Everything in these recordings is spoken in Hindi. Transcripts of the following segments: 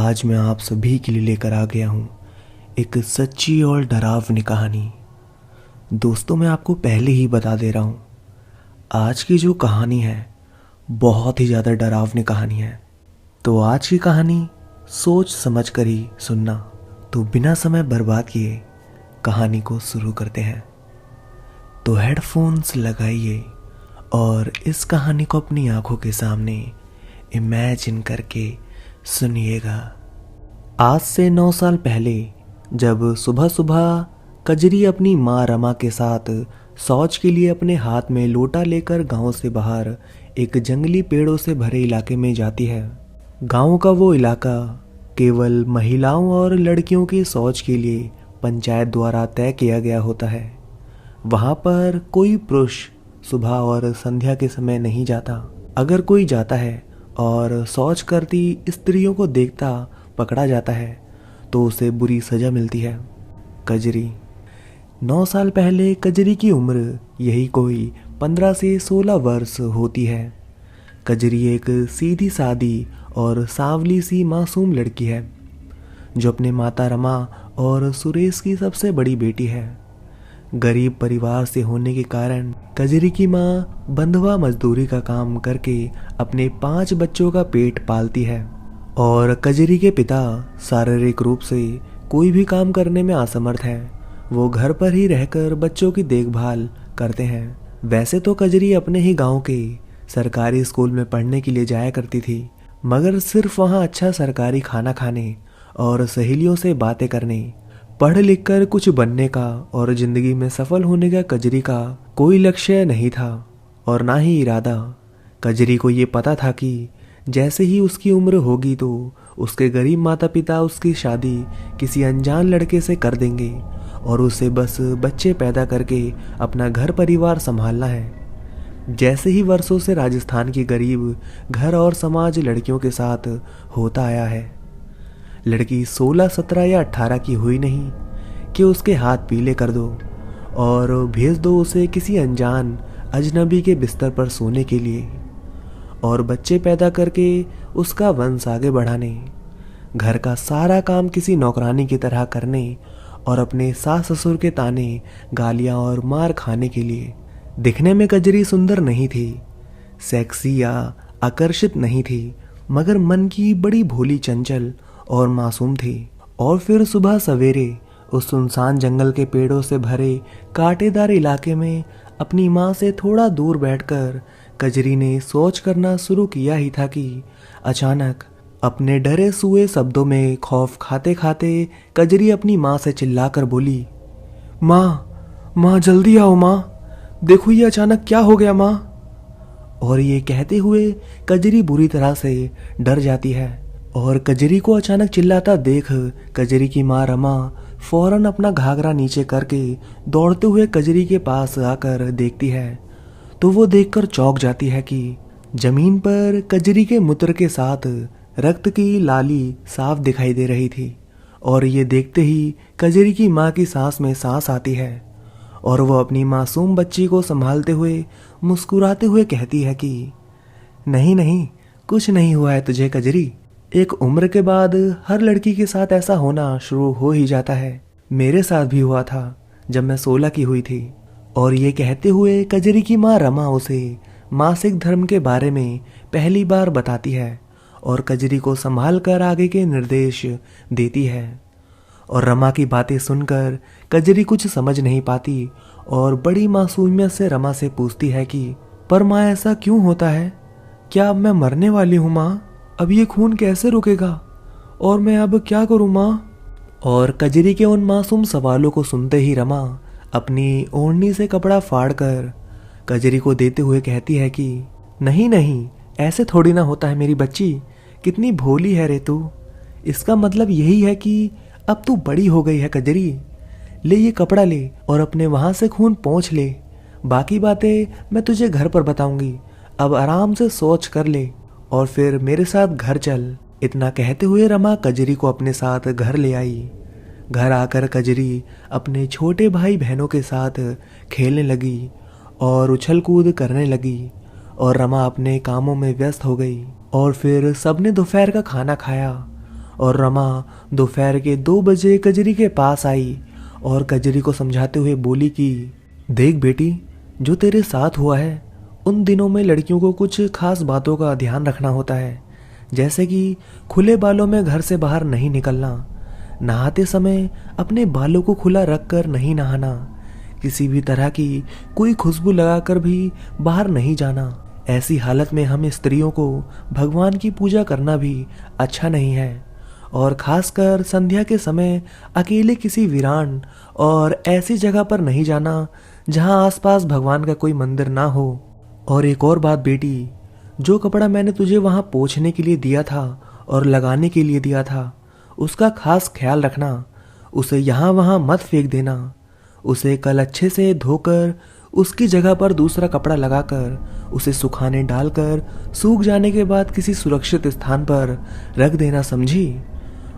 आज मैं आप सभी के लिए लेकर आ गया हूँ एक सच्ची और डरावनी कहानी। दोस्तों, मैं आपको पहले ही बता दे रहा हूँ, आज की जो कहानी है बहुत ही ज़्यादा डरावनी कहानी है। तो आज की कहानी सोच समझ कर ही सुनना। तो बिना समय बर्बाद किए कहानी को शुरू करते हैं। तो हेडफोन्स लगाइए और इस कहानी को अपनी आंखों के सामने इमेजिन करके सुनिएगा। आज से 9 साल पहले जब सुबह सुबह कजरी अपनी माँ रमा के साथ शौच के लिए अपने हाथ में लोटा लेकर गांव से बाहर एक जंगली पेड़ों से भरे इलाके में जाती है। गांव का वो इलाका केवल महिलाओं और लड़कियों के शौच के लिए पंचायत द्वारा तय किया गया होता है। वहां पर कोई पुरुष सुबह और संध्या के समय नहीं जाता। अगर कोई जाता है और शौच करती स्त्रियों को देखता पकड़ा जाता है तो उसे बुरी सजा मिलती है। कजरी 9 साल पहले कजरी की उम्र यही कोई 15 से 16 वर्ष होती है। कजरी एक सीधी सादी और सांवली सी मासूम लड़की है जो अपने माता रमा और सुरेश की सबसे बड़ी बेटी है। गरीब परिवार से होने के कारण कजरी की माँ बंधुआ मजदूरी का काम करके अपने 5 बच्चों का पेट पालती है और कजरी के पिता शारीरिक रूप से कोई भी काम करने में असमर्थ है। वो घर पर ही रहकर बच्चों की देखभाल करते हैं। वैसे तो कजरी अपने ही गांव के सरकारी स्कूल में पढ़ने के लिए जाया करती थी, मगर सिर्फ वहाँ अच्छा सरकारी खाना खाने और सहेलियों से बातें करने, पढ़ लिख कर कुछ बनने का और जिंदगी में सफल होने का कजरी का कोई लक्ष्य नहीं था और ना ही इरादा। कजरी को ये पता था कि जैसे ही उसकी उम्र होगी तो उसके गरीब माता पिता उसकी शादी किसी अनजान लड़के से कर देंगे और उसे बस बच्चे पैदा करके अपना घर परिवार संभालना है। जैसे ही वर्षों से राजस्थान की गरीब घर और समाज लड़कियों के साथ होता आया है। लड़की 16, 17 या 18 की हुई नहीं कि उसके हाथ पीले कर दो और भेज दो उसे किसी अनजान अजनबी के बिस्तर पर सोने के लिए और बच्चे पैदा करके उसका वंश आगे बढ़ाने, घर का सारा काम किसी नौकरानी की तरह करने और अपने सास ससुर के ताने, गालियां और मार खाने के लिए। दिखने में कजरी सुंदर नहीं थी, सेक्सी या आकर्षित नहीं थी, मगर मन की बड़ी भोली, चंचल और मासूम थी। और फिर सुबह सवेरे उस सुनसान जंगल के पेड़ों से भरे कांटेदार इलाके में अपनी माँ से थोड़ा दूर बैठकर कजरी ने सोच करना शुरू किया ही था कि अचानक अपने डरे सुए शब्दों में खौफ खाते खाते कजरी अपनी माँ से चिल्लाकर बोली, माँ जल्दी आओ माँ, देखो ये अचानक क्या हो गया माँ। और ये कहते हुए कजरी बुरी तरह से डर जाती है और कजरी को अचानक चिल्लाता देख कजरी की माँ रमा फौरन अपना घाघरा नीचे करके दौड़ते हुए कजरी के पास आकर देखती है तो वो देखकर चौंक जाती है कि जमीन पर कजरी के मूत्र के साथ रक्त की लाली साफ दिखाई दे रही थी। और ये देखते ही कजरी की माँ की सांस में सांस आती है और वो अपनी मासूम बच्ची को संभालते हुए मुस्कुराते हुए कहती है कि नहीं, कुछ नहीं हुआ है तुझे कजरी। एक उम्र के बाद हर लड़की के साथ ऐसा होना शुरू हो ही जाता है। मेरे साथ भी हुआ था जब मैं 16 की हुई थी। और ये कहते हुए कजरी की माँ रमा उसे मासिक धर्म के बारे में पहली बार बताती है और कजरी को संभाल कर आगे के निर्देश देती है। और रमा की बातें सुनकर कजरी कुछ समझ नहीं पाती और बड़ी मासूमियत से रमा से पूछती है कि पर माँ ऐसा क्यों होता है? क्या अब मैं मरने वाली हूँ माँ? अब ये खून कैसे रुकेगा और मैं अब क्या करूं माँ? और कजरी के उन मासूम सवालों को सुनते ही रमा अपनी ओढ़नी से कपड़ा फाड़कर कजरी को देते हुए कहती है कि नहीं, ऐसे थोड़ी ना होता है मेरी बच्ची, कितनी भोली है रे तू। इसका मतलब यही है कि अब तू बड़ी हो गई है कजरी। ले ये कपड़ा ले और अपने वहां से खून पोंछ ले, बाकी बातें मैं तुझे घर पर बताऊंगी। अब आराम से सोच कर ले और फिर मेरे साथ घर चल। इतना कहते हुए रमा कजरी को अपने साथ घर ले आई। घर आकर कजरी अपने छोटे भाई बहनों के साथ खेलने लगी और उछल कूद करने लगी और रमा अपने कामों में व्यस्त हो गई। और फिर सबने दोपहर का खाना खाया और रमा दोपहर के 2 बजे कजरी के पास आई और कजरी को समझाते हुए बोली कि देख बेटी, जो तेरे साथ हुआ है उन दिनों में लड़कियों को कुछ खास बातों का ध्यान रखना होता है, जैसे कि खुले बालों में घर से बाहर नहीं निकलना, नहाते समय अपने बालों को खुला रख कर नहीं नहाना, किसी भी तरह की कोई खुशबू लगाकर भी बाहर नहीं जाना। ऐसी हालत में हम स्त्रियों को भगवान की पूजा करना भी अच्छा नहीं है, और खासकर संध्या के समय अकेले किसी वीरान और ऐसी जगह पर नहीं जाना जहां आसपास भगवान का कोई मंदिर ना हो। और एक और बात बेटी, जो कपड़ा मैंने तुझे वहां पोंछने के लिए दिया था और लगाने के लिए दिया था, उसका खास ख्याल रखना। उसे यहाँ वहाँ मत फेंक देना। उसे कल अच्छे से धोकर उसकी जगह पर दूसरा कपड़ा लगाकर उसे सुखाने डालकर सूख जाने के बाद किसी सुरक्षित स्थान पर रख देना, समझी?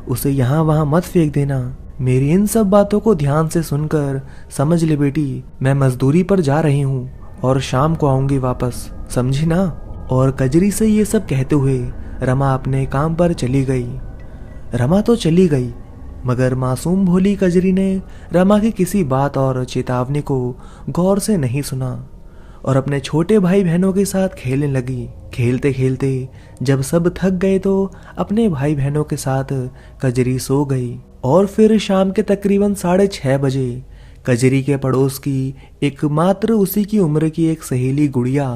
उसे यहाँ वहाँ मत फेंक देना। मेरी इन सब बातों को ध्यान से सुनकर समझ ले बेटी, मैं मजदूरी पर जा रही हूँ और शाम को आऊंगी वापस, समझी ना? और कजरी से ये सब कहते हुए रमा अपने काम पर चली गई। रमा तो चली गई, मगर मासूम भोली कजरी ने रमा की किसी बात और चेतावनी को गौर से नहीं सुना और अपने छोटे भाई बहनों के साथ खेलने लगी। खेलते खेलते जब सब थक गए तो अपने भाई बहनों के साथ कजरी सो गई। और फिर शाम के तकरीबन 6:30 बजे कजरी के पड़ोस की एकमात्र उसी की उम्र की एक सहेली गुड़िया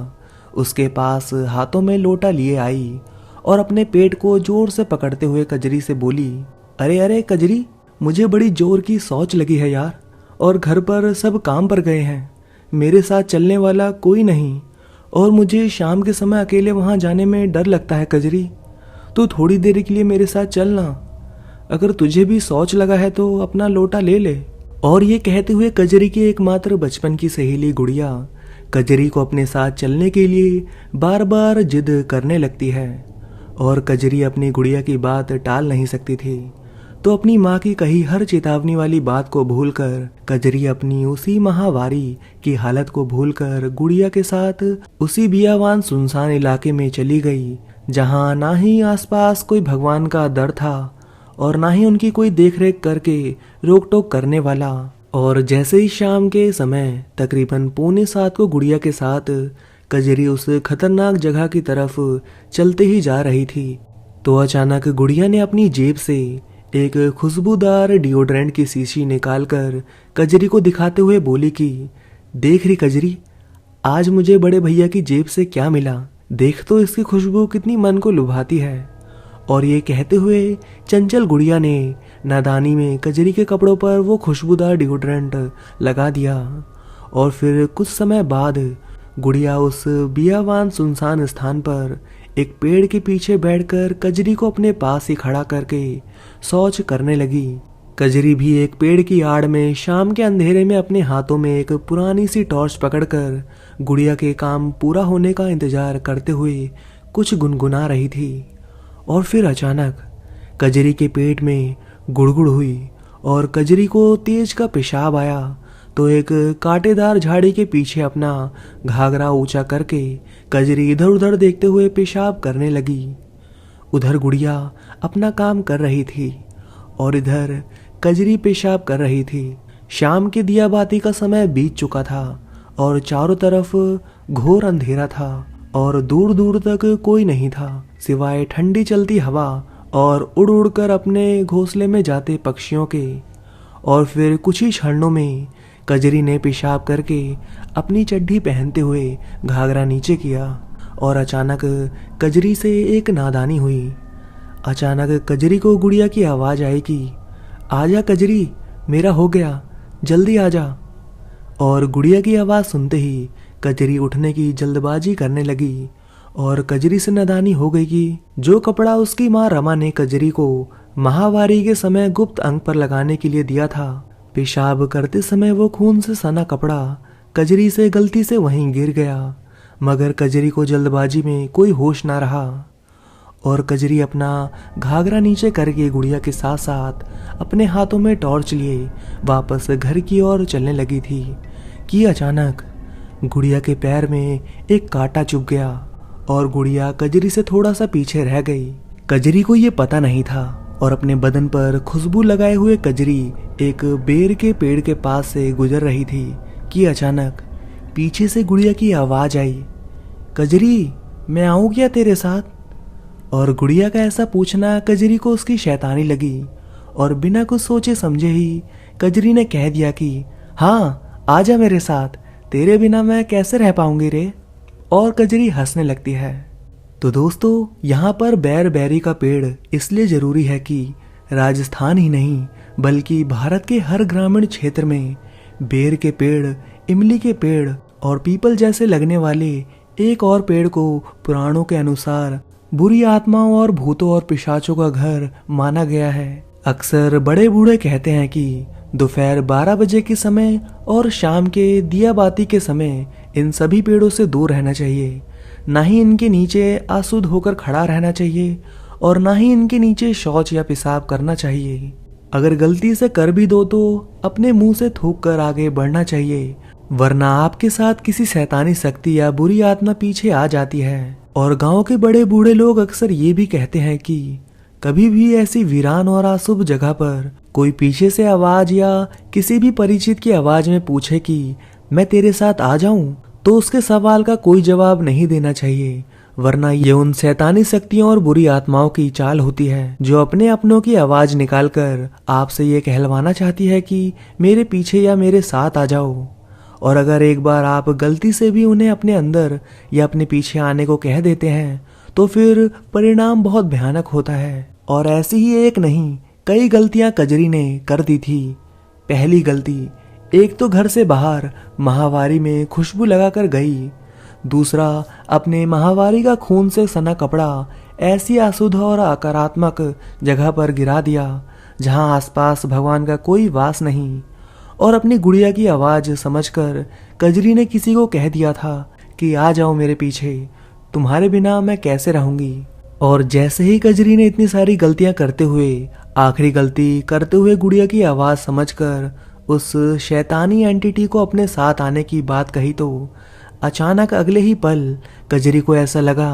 उसके पास हाथों में लोटा लिए आई और अपने पेट को जोर से पकड़ते हुए कजरी से बोली, अरे अरे कजरी, मुझे बड़ी जोर की शौच लगी है यार, और घर पर सब काम पर गए हैं, मेरे साथ चलने वाला कोई नहीं और मुझे शाम के समय अकेले वहां जाने में डर लगता है। कजरी, तू थोड़ी देर के लिए मेरे साथ चलना, अगर तुझे भी शौच लगा है तो अपना लोटा ले ले। और ये कहते हुए कजरी की एकमात्र बचपन की सहेली गुड़िया कजरी को अपने साथ चलने के लिए बार बार जिद करने लगती है और कजरी अपनी गुड़िया की बात टाल नहीं सकती थी, तो अपनी माँ की कही हर चेतावनी वाली बात को भूलकर कजरी अपनी उसी महावारी की हालत को भूलकर गुड़िया के साथ उसी बियावान सुनसान इलाके में चली गई, जहाँ ना ही आसपास कोई भगवान का दर था और ना ही उनकी कोई देखरेख करके रोक टोक करने वाला। और जैसे ही शाम के समय तकरीबन 6:45 को गुड़िया के साथ कजरी उस खतरनाक जगह की तरफ चलते ही जा रही थी, तो अचानक गुड़िया ने अपनी जेब से एक खुशबूदार डिओड्रेंट की शीशी निकालकर कजरी को दिखाते हुए बोली कि देख रही कजरी, आज मुझे बड़े भैया की जेब से क्या मिला, देख तो इसकी खुशबू कितनी मन को लुभाती है। और ये कहते हुए चंचल गुड़िया ने नादानी में कजरी के कपड़ों पर वो खुशबूदार डिओड्रेंट लगा दिया। और फिर कुछ समय बाद गुड़िया उस बियावान सुनसान स्थान पर एक पेड़ के पीछे बैठकर कजरी को अपने पास ही खड़ा करके शौच करने लगी। कजरी भी एक पेड़ की आड़ में शाम के अंधेरे में अपने हाथों में एक पुरानी सी टॉर्च पकड़कर गुड़िया के काम पूरा होने का इंतजार करते हुए कुछ गुनगुना रही थी। और फिर अचानक कजरी के पेट में गुड़गुड़ हुई और कजरी को तेज का पेशाब आया, तो एक कांटेदार झाड़ी के पीछे अपना घाघरा ऊंचा करके कजरी इधर उधर देखते हुए पेशाब करने लगी। उधर गुड़िया अपना काम कर रही थी और इधर कजरी पेशाब कर रही थी। शाम के दिया बाती का समय बीत चुका था और चारों तरफ घोर अंधेरा था और दूर दूर तक कोई नहीं था सिवाय ठंडी चलती हवा और उड़ उड़ कर अपने घोंसले में जाते पक्षियों के। और फिर कुछ ही क्षणों में कजरी ने पेशाब करके अपनी चड्ढी पहनते हुए घाघरा नीचे किया और अचानक कजरी से एक नादानी हुई। अचानक कजरी को गुड़िया की आवाज़ आई कि आजा कजरी, मेरा हो गया, जल्दी आजा। और गुड़िया की आवाज़ सुनते ही कजरी उठने की जल्दबाजी करने लगी और कजरी से नादानी हो गई कि जो कपड़ा उसकी माँ रमा ने कजरी को महावारी के समय गुप्त अंग पर लगाने के लिए दिया था, पेशाब करते समय वो खून से सना कपड़ा कजरी से गलती से वहीं गिर गया। मगर कजरी को जल्दबाजी में कोई होश ना रहा और कजरी अपना घाघरा नीचे करके गुड़िया के साथ साथ अपने हाथों में टॉर्च लिए वापस घर की ओर चलने लगी थी कि अचानक गुड़िया के पैर में एक कांटा चुभ गया और गुड़िया कजरी से थोड़ा सा पीछे रह गई। कजरी को ये पता नहीं था और अपने बदन पर खुशबू लगाए हुए कजरी एक बेर के पेड़ के पास से गुजर रही थी कि अचानक पीछे से गुड़िया की आवाज आई, कजरी मैं आऊं क्या तेरे साथ? और गुड़िया का ऐसा पूछना कजरी को उसकी शैतानी लगी और बिना कुछ सोचे समझे ही कजरी ने कह दिया कि हाँ आजा मेरे साथ, तेरे बिना मैं कैसे रह पाऊंगी रे। और कजरी हंसने लगती है। तो दोस्तों, यहाँ पर बैरबेरी का पेड़ इसलिए जरूरी है कि राजस्थान ही नहीं बल्कि भारत के हर ग्रामीण क्षेत्र में बेर के पेड़, इमली के पेड़ और पीपल जैसे लगने वाले एक और पेड़ को पुराणों के अनुसार बुरी आत्माओं और भूतों और पिशाचों का घर माना गया है। अक्सर बड़े बूढ़े कहते हैं कि दोपहर 12 बजे के समय और शाम के दिया बाती के समय इन सभी पेड़ों से दूर रहना चाहिए। ना ही इनके नीचे आसुद होकर खड़ा रहना चाहिए और ना ही इनके नीचे शौच या पेशाब करना चाहिए। अगर गलती से कर भी दो तो अपने मुंह से थूक कर आगे बढ़ना चाहिए, वरना आपके साथ किसी शैतानी शक्ति या बुरी आत्मा पीछे आ जाती है। और गांव के बड़े बूढ़े लोग अक्सर ये भी कहते हैं कि कभी भी ऐसी वीरान और अशुभ जगह पर कोई पीछे से आवाज या किसी भी परिचित की आवाज में पूछे कि मैं तेरे साथ आ जाऊं, तो उसके सवाल का कोई जवाब नहीं देना चाहिए, वरना ये उन शैतानी शक्तियों और बुरी आत्माओं की चाल होती है जो अपने अपनों की आवाज निकालकर आपसे ये कहलवाना चाहती है कि मेरे पीछे या मेरे साथ आ जाओ। और अगर एक बार आप गलती से भी उन्हें अपने अंदर या अपने पीछे आने को कह देते हैं तो फिर परिणाम बहुत भयानक होता है। और ऐसी ही एक नहीं कई गलतियां कजरी ने कर दी थी। पहली गलती, एक तो घर से बाहर माहवारी में खुशबू लगाकर गई। दूसरा, अपने माहवारी का खून से सना कपड़ा ऐसी अशुद्ध और अकारात्मक जगह पर गिरा दिया जहां आसपास भगवान का कोई वास नहीं। और अपनी गुड़िया की आवाज समझकर कजरी ने किसी को कह दिया था कि आ जाओ मेरे पीछे, तुम्हारे बिना मैं कैसे रहूंगी। और जैसे ही कजरी ने इतनी सारी गलतियां करते हुए आखिरी गलती करते हुए गुड़िया की आवाज समझकर उस शैतानी एंटिटी को अपने साथ आने की बात कही तो अचानक अगले ही पल कजरी को ऐसा लगा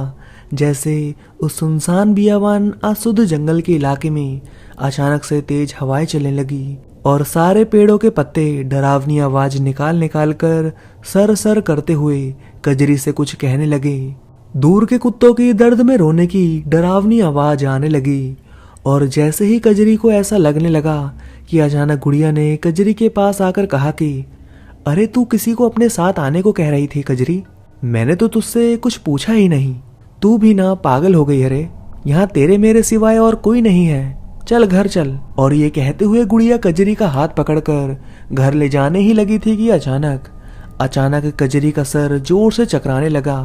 जैसे उस सुनसान बियावान अशुद्ध जंगल के इलाके में अचानक से तेज हवाएं चलने लगी और सारे पेड़ों के पत्ते डरावनी आवाज निकाल निकाल कर सर सर करते हुए कजरी से कुछ कहने लगे। दूर के कुत्तों की दर्द में रोने की डरावनी आवाज आने लगी। और जैसे ही कजरी को ऐसा लगने लगा कि अचानक गुड़िया ने कजरी के पास आकर कहा कि अरे तू किसी को अपने साथ आने को कह रही थी कजरी, मैंने तो तुझसे कुछ पूछा ही नहीं, तू भी ना पागल हो गई। अरे यहाँ तेरे मेरे सिवाय और कोई नहीं है, चल घर चल। और ये कहते हुए गुड़िया कजरी का हाथ पकड़कर घर ले जाने ही लगी थी कि अचानक कजरी का सर जोर से चकराने लगा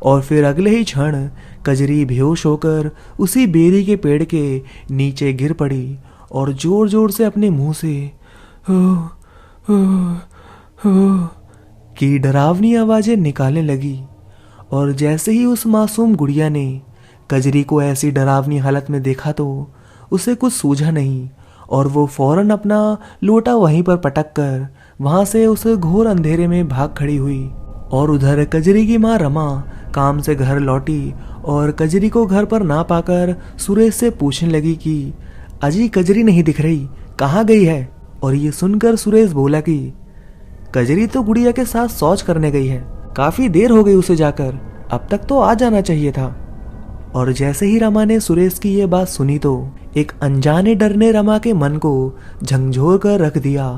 और फिर अगले ही क्षण कजरी बेहोश होकर उसी बेरी के पेड़ के नीचे गिर पड़ी और जोर जोर से अपने मुंह से की डरावनी आवाजें निकालने लगी। और जैसे ही उस मासूम गुड़िया ने कजरी को ऐसी डरावनी हालत में देखा तो उसे कुछ सूझा नहीं और वो फौरन अपना लोटा वहीं पर पटक कर वहां से उस घोर अंधेरे में भाग खड़ी हुई। और उधर कजरी की माँ रमा काम से घर लौटी और कजरी को घर पर ना पाकर सुरेश से पूछने लगी कि अजी कजरी नहीं दिख रही, कहाँ गई है। और ये सुनकर सुरेश बोला कि कजरी तो गुड़िया के साथ शौच करने गई है, काफी देर हो गई उसे जाकर, अब तक तो आ जाना चाहिए था। और जैसे ही रमा ने सुरेश की ये बात सुनी तो एक अनजाने डर ने रमा के मन को झंझोर कर रख दिया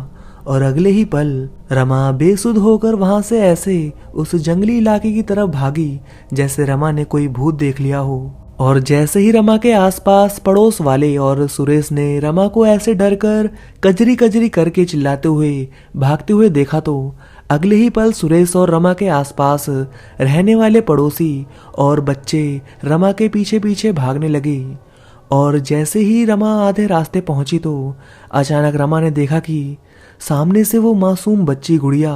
और अगले ही पल रमा बेसुध होकर वहां से ऐसे उस जंगली इलाके की तरफ भागी जैसे रमा ने कोई भूत देख लिया हो। और जैसे ही रमा के आसपास पड़ोस वाले और सुरेश ने रमा को ऐसे डर कर कजरी कजरी करके चिल्लाते हुए भागते हुए देखा तो अगले ही पल सुरेश और रमा के आसपास रहने वाले पड़ोसी और बच्चे रमा के पीछे पीछे भागने लगे। और जैसे ही रमा आधे रास्ते पहुंची तो अचानक रमा ने देखा कि सामने से वो मासूम बच्ची गुड़िया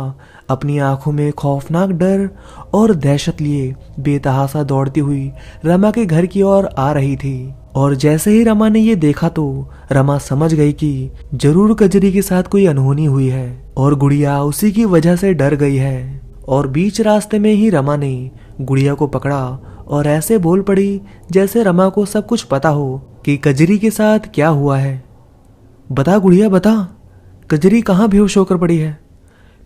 अपनी आंखों में खौफनाक डर और दहशत लिए बेतहासा दौड़ती हुई रमा के घर की ओर आ रही थी। और जैसे ही रमा ने ये देखा तो रमा समझ गई कि जरूर कजरी के साथ कोई अनहोनी हुई है और गुड़िया उसी की वजह से डर गई है। और बीच रास्ते में ही रमा ने गुड़िया को पकड़ा और ऐसे बोल पड़ी जैसे रमा को सब कुछ पता हो कि कजरी के साथ क्या हुआ है। बता गुड़िया बता, कजरी कहाँ बेहोश होकर पड़ी है,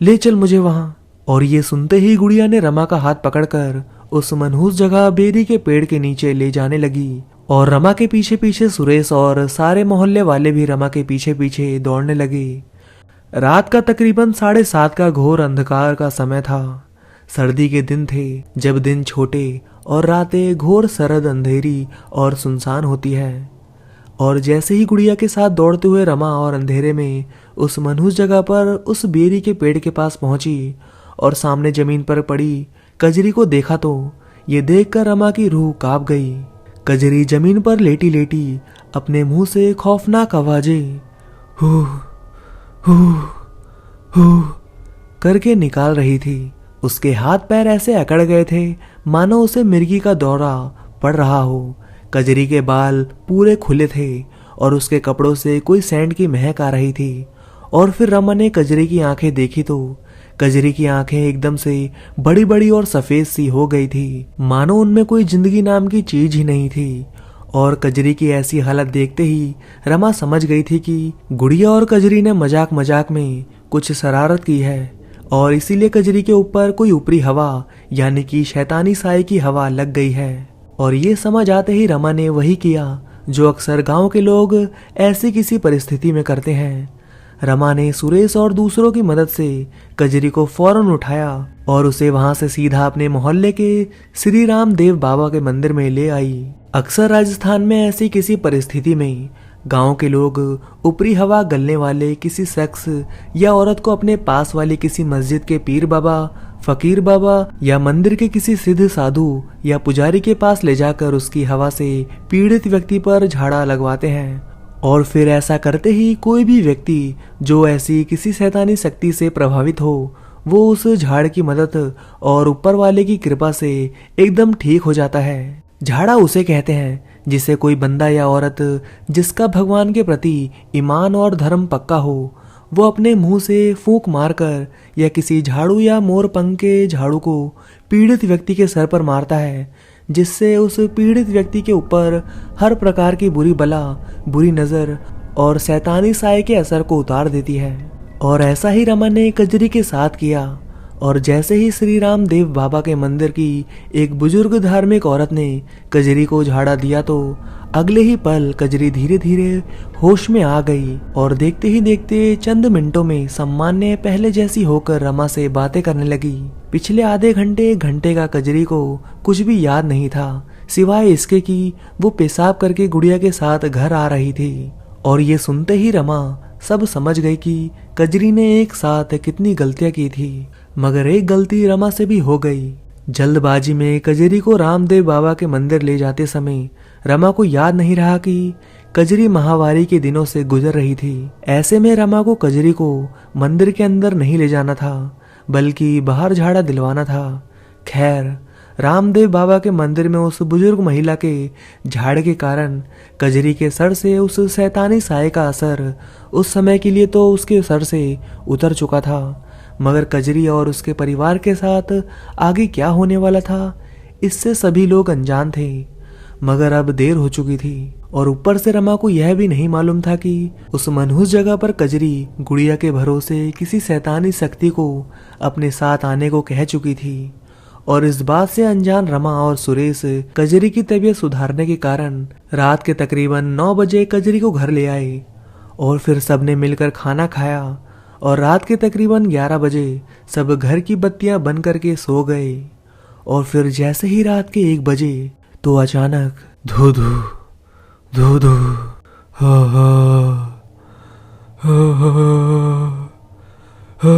ले चल मुझे वहां। और ये सुनते ही गुड़िया ने रमा का हाथ पकड़कर उस मनहूस जगह बेरी के पेड़ के नीचे ले जाने लगी। और रमा के पीछे पीछे सुरेश और सारे मोहल्ले वाले भी रमा के पीछे पीछे दौड़ने लगे। रात का तकरीबन 7:30 का घोर अंधकार का समय था। सर्दी के दिन थे, जब दिन छोटे और रातें घोर सरद अंधेरी और सुनसान होती है। और जैसे ही गुड़िया के साथ दौड़ते हुए रमा और अंधेरे में उस मनहूस जगह पर उस बेरी के पेड़ के पास पहुंची और सामने जमीन पर पड़ी कजरी को देखा तो ये देखकर रमा की रूह कांप गई। कजरी जमीन पर लेटी लेटी अपने मुंह से खौफनाक आवाजें हू हू हू करके निकाल रही थी। उसके हाथ पैर ऐसे अकड़ गए थे मानो उसे मिर्गी का दौरा पड़ रहा हो। कजरी के बाल पूरे खुले थे और उसके कपड़ों से कोई सैंड की महक आ रही थी। और फिर रमा ने कजरी की आंखें देखी तो कजरी की आंखें एकदम से बड़ी बड़ी और सफेद सी हो गई थी, मानो उनमें कोई जिंदगी नाम की चीज ही नहीं थी। और कजरी की ऐसी हालत देखते ही रमा समझ गई थी कि गुड़िया और कजरी ने मजाक मजाक में कुछ शरारत की है और इसीलिए कजरी के ऊपर कोई ऊपरी हवा यानी कि शैतानी साए की हवा लग गई है। और ये समझ आते ही रमा ने वही किया जो अक्सर गांव के लोग ऐसी किसी परिस्थिति में करते हैं। रमा ने सुरेश और दूसरों की मदद से कजरी को फौरन उठाया और उसे वहां से सीधा अपने मोहल्ले के श्री राम देव बाबा के मंदिर में ले आई। अक्सर राजस्थान में ऐसी किसी परिस्थिति में गांव के लोग ऊपरी हवा गलने वाले किसी शख्स या औरत को अपने पास वाली किसी मस्जिद के पीर बाबा, फकीर बाबा या मंदिर के किसी सिद्ध साधु या पुजारी के पास ले जाकर उसकी हवा से पीड़ित व्यक्ति पर झाड़ा लगवाते हैं। और फिर ऐसा करते ही कोई भी व्यक्ति जो ऐसी किसी शैतानी शक्ति से प्रभावित हो वो उस झाड़ की मदद और ऊपर वाले की कृपा से एकदम ठीक हो जाता है। झाड़ा उसे कहते हैं जिसे कोई बंदा या औरत जिसका भगवान के प्रति ईमान और धर्म पक्का हो वो अपने मुंह से फूंक मारकर या किसी झाड़ू या मोर पंख के झाड़ू को पीड़ित व्यक्ति के सर पर मारता है, जिससे उस पीड़ित व्यक्ति के ऊपर हर प्रकार की बुरी बला, बुरी नजर और शैतानी साए के असर को उतार देती है। और ऐसा ही रमा ने कजरी के साथ किया। और जैसे ही श्री राम देव बाबा के मंदिर की एक बुजुर्ग धार्मिक औरत ने कजरी को झाड़ा दिया तो अगले ही पल कजरी धीरे धीरे होश में आ गई और देखते ही देखते चंद मिनटों में सामान्य पहले जैसी होकर रमा से बातें करने लगी। पिछले आधे घंटे का कजरी को कुछ भी याद नहीं था सिवाय इसके कि वो पेशाब करके गुड़िया के साथ घर आ रही थी। और ये सुनते ही रमा सब समझ गई कि कजरी ने एक साथ कितनी गलतियां की थी, मगर एक गलती रमा से भी हो गई। जल्दबाजी में कजरी को रामदेव बाबा के मंदिर ले जाते समय रमा को याद नहीं रहा कि कजरी महावारी के दिनों से गुजर रही थी। ऐसे में रमा को कजरी को मंदिर के अंदर नहीं ले जाना था बल्कि बाहर झाड़ा दिलवाना था। खैर रामदेव बाबा के मंदिर में उस बुजुर्ग महिला के झाड़ के कारण कजरी के सर से उस शैतानी साए का असर उस समय के लिए तो उसके सर से उतर चुका था, मगर कजरी और उसके परिवार के साथ आगे क्या होने वाला था इससे सभी लोग अनजान थे। मगर अब देर हो चुकी थी और ऊपर से रमा को यह भी नहीं मालूम था कि उस मनहूस जगह पर कजरी गुड़िया के भरोसे किसी शैतानी शक्ति को अपने साथ आने को कह चुकी थी। और इस बात से अनजान रमा और सुरेश कजरी की तबीयत सुधारने के कारण रात के तकरीबन 9 बजे कजरी को घर ले आए और फिर सबने मिलकर खाना खाया। और रात के तकरीबन 11 बजे सब घर की बत्तियां बंद करके सो गए। और फिर जैसे ही रात के 1 बजे तो अचानक धू धू धू धू हा हा हा हा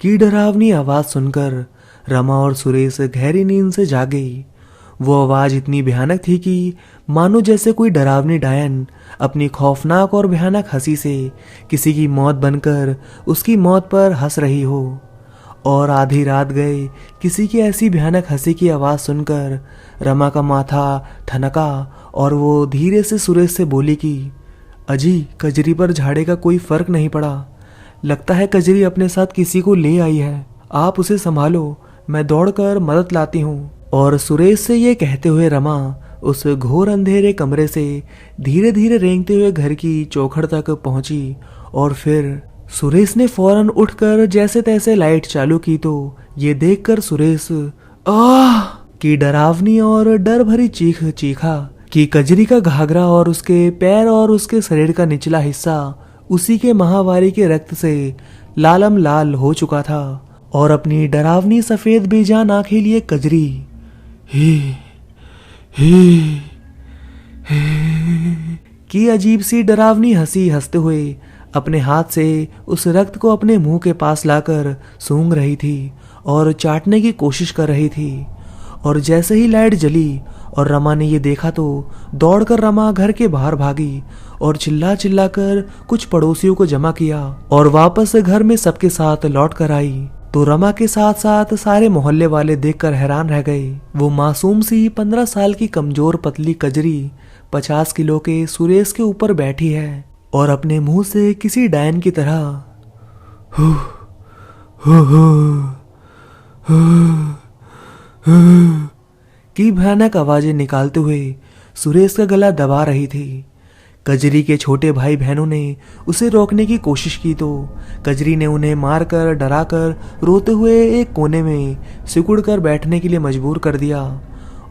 की डरावनी आवाज सुनकर रमा और सुरेश गहरी नींद से जागे। वो आवाज इतनी भयानक थी कि मानो जैसे कोई डरावनी डायन अपनी खौफनाक और भयानक हंसी से किसी की मौत बनकर उसकी मौत पर हंस रही हो। और आधी रात गए किसी की ऐसी भयानक हंसी की आवाज सुनकर रमा का माथा ठनका और वो धीरे से सुरेश से बोली कि अजी कजरी पर झाड़े का कोई फर्क नहीं पड़ा, लगता है कजरी अपने साथ किसी को ले आई है, आप उसे संभालो, मैं दौड़कर मदद लाती हूँ। और सुरेश से ये कहते हुए रमा उस घोर अंधेरे कमरे से धीरे धीरे रेंगते हुए घर की चौखट तक पहुंची। और फिर सुरेश ने फौरन उठकर जैसे तैसे लाइट चालू की तो ये देखकर सुरेश आह की डरावनी और डर भरी चीख चीखा कि कजरी का घाघरा और उसके पैर और उसके शरीर का निचला हिस्सा उसी के माहवारी के रक्त से लालम लाल हो चुका था। और अपनी डरावनी सफेद बेजान आंखें लिए कजरी ही की अजीब सी डरावनी हंसी हंसते हुए अपने हाथ से उस रक्त को अपने मुंह के पास लाकर सूंघ रही थी और चाटने की कोशिश कर रही थी। और जैसे ही लाइट जली और रमा ने ये देखा तो दौड़कर रमा घर के बाहर भागी और चिल्ला चिल्ला कर कुछ पड़ोसियों को जमा किया और वापस घर में सबके साथ लौट कर आई। तो रमा के साथ साथ सारे मोहल्ले वाले देखकर हैरान रह गए। वो मासूम सी 15 साल की कमजोर पतली कजरी 50 किलो के सुरेश के ऊपर बैठी है और अपने मुंह से किसी डायन की तरह हु हु हु की भयानक आवाजें निकालते हुए सुरेश का गला दबा रही थी। कजरी के छोटे भाई बहनों ने उसे रोकने की कोशिश की तो कजरी ने उन्हें मारकर डराकर रोते हुए एक कोने में सिकुड़ कर बैठने के लिए मजबूर कर दिया।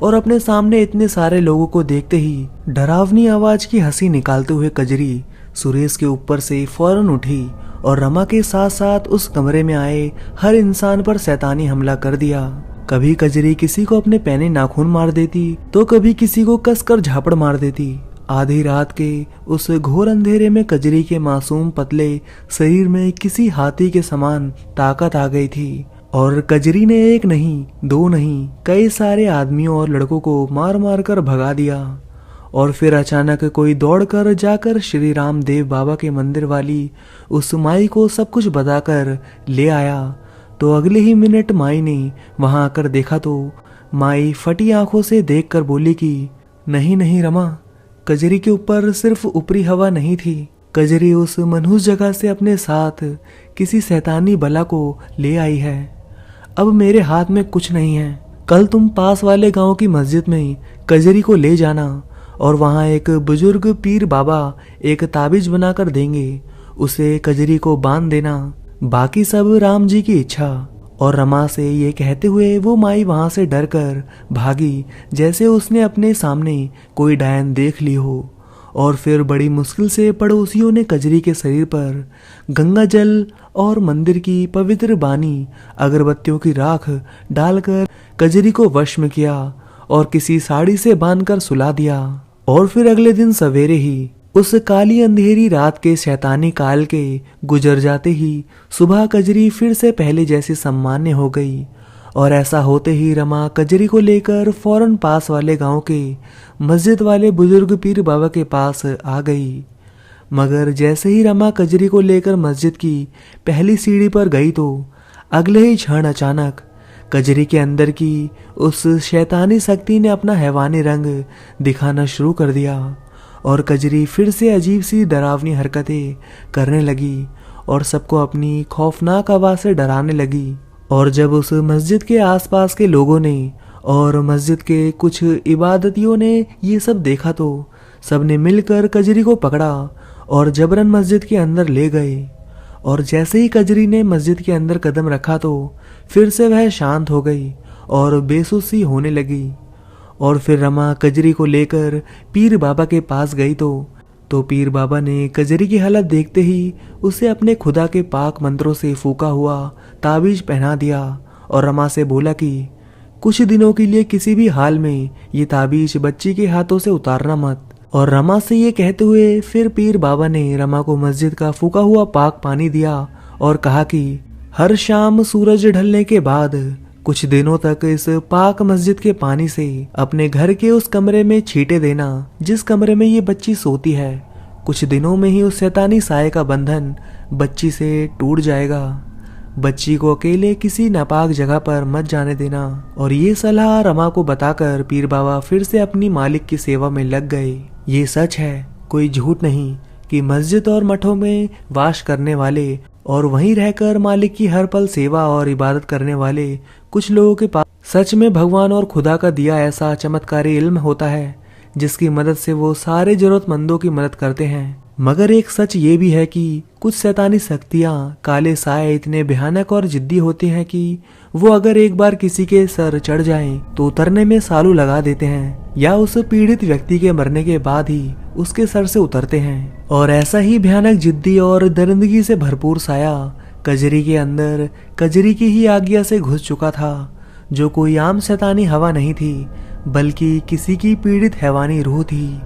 और अपने सामने इतने सारे लोगों को देखते ही डरावनी आवाज की हंसी निकालते हुए कजरी सुरेश के ऊपर से फौरन उठी और रमा के साथ साथ उस कमरे में आए हर इंसान पर शैतानी हमला कर दिया। कभी कजरी किसी को अपने पैने नाखून मार देती तो कभी किसी को कसकर झापड़ मार देती। आधी रात के उस घोर अंधेरे में कजरी के मासूम पतले शरीर में किसी हाथी के समान ताकत आ गई थी और कजरी ने एक नहीं दो नहीं कई सारे आदमियों और लड़कों को मार मार कर भगा दिया। और फिर अचानक कोई दौड़कर जाकर श्री राम देव बाबा के मंदिर वाली उस माई को सब कुछ बताकर ले आया। तो अगले ही मिनट माई ने वहां आकर देखा तो माई फटी आंखों से देखकर बोली कि नहीं नहीं रमा, कजरी के ऊपर सिर्फ ऊपरी हवा नहीं थी, कजरी उस मनहूस जगह से अपने साथ किसी शैतानी बला को ले आई है। अब मेरे हाथ में कुछ नहीं है। कल तुम पास वाले गांव की मस्जिद में कजरी को ले जाना और वहां एक बुजुर्ग पीर बाबा एक ताबीज बनाकर देंगे, उसे कजरी को बांध देना, बाकी सब राम जी की इच्छा। और रमा से ये कहते हुए वो माई वहां से डर कर भागी जैसे उसने अपने सामने कोई डायन देख ली हो। और फिर बड़ी मुश्किल से पड़ोसियों ने कजरी के शरीर पर गंगा जल और मंदिर की पवित्र बानी अगरबत्तियों की राख डालकर कजरी को वश में किया और किसी साड़ी से बांधकर सुला दिया। और फिर अगले दिन सवेरे ही उस काली अंधेरी रात के शैतानी काल के गुजर जाते ही सुबह कजरी फिर से पहले जैसी सामान्य हो गई। और ऐसा होते ही रमा कजरी को लेकर फौरन पास वाले गांव के मस्जिद वाले बुजुर्ग पीर बाबा के पास आ गई। मगर जैसे ही रमा कजरी को लेकर मस्जिद की पहली सीढ़ी पर गई तो अगले ही क्षण अचानक कजरी के अंदर की उस शैतानी शक्ति ने अपना हैवानी रंग दिखाना शुरू कर दिया और कजरी फिर से अजीब सी डरावनी हरकतें करने लगी और सबको अपनी खौफनाक आवाज से डराने लगी। और जब उस मस्जिद के आसपास के लोगों ने और मस्जिद के कुछ इबादतियों ने ये सब देखा तो सबने मिलकर कजरी को पकड़ा और जबरन मस्जिद के अंदर ले गए। और जैसे ही कजरी ने मस्जिद के अंदर कदम रखा तो फिर से वह शांत हो गई और बेसुसी होने लगी। और फिर रमा कजरी को लेकर पीर बाबा के पास गई तो पीर बाबा ने कजरी की हालत देखते ही उसे अपने खुदा के पाक मंत्रों से फूका हुआ ताबीज पहना दिया और रमा से बोला कि कुछ दिनों के लिए किसी भी हाल में ये ताबीज बच्ची के हाथों से उतारना मत। और रमा से ये कहते हुए फिर पीर बाबा ने रमा को मस्जिद का फूका हुआ पाक पानी दिया और कहा कि हर शाम सूरज ढलने के बाद कुछ दिनों तक इस पाक मस्जिद के पानी से अपने घर के उस कमरे में छींटे देना जिस कमरे में ये बच्ची सोती है। कुछ दिनों में ही उस शैतानी साये का बंधन बच्ची से टूट जाएगा। बच्ची को अकेले किसी नापाक जगह पर मत जाने देना। और ये सलाह रमा को बताकर पीर बाबा फिर से अपनी मालिक की सेवा में लग गए। ये सच है, कोई झूठ नहीं, कि मस्जिद और मठों में वास करने वाले और वहीं रहकर मालिक की हर पल सेवा और इबादत करने वाले कुछ लोगों के पास सच में भगवान और खुदा का दिया ऐसा चमत्कारी इल्म होता है जिसकी मदद से वो सारे जरूरतमंदों की मदद करते हैं। मगर एक सच ये भी है कि कुछ शैतानी शक्तियां, काले साए इतने भयानक और जिद्दी होते हैं कि वो अगर एक बार किसी के सर चढ़ जाएं तो उतरने में सालों लगा देते हैं, या उस पीड़ित व्यक्ति के मरने के बाद ही उसके सर से उतरते हैं। और ऐसा ही भयानक, जिद्दी और दरिंदगी से भरपूर साया कजरी के अंदर कजरी की ही आज्ञा से घुस चुका था, जो कोई आम शैतानी हवा नहीं थी बल्कि किसी की पीड़ित हैवानी रूह थी।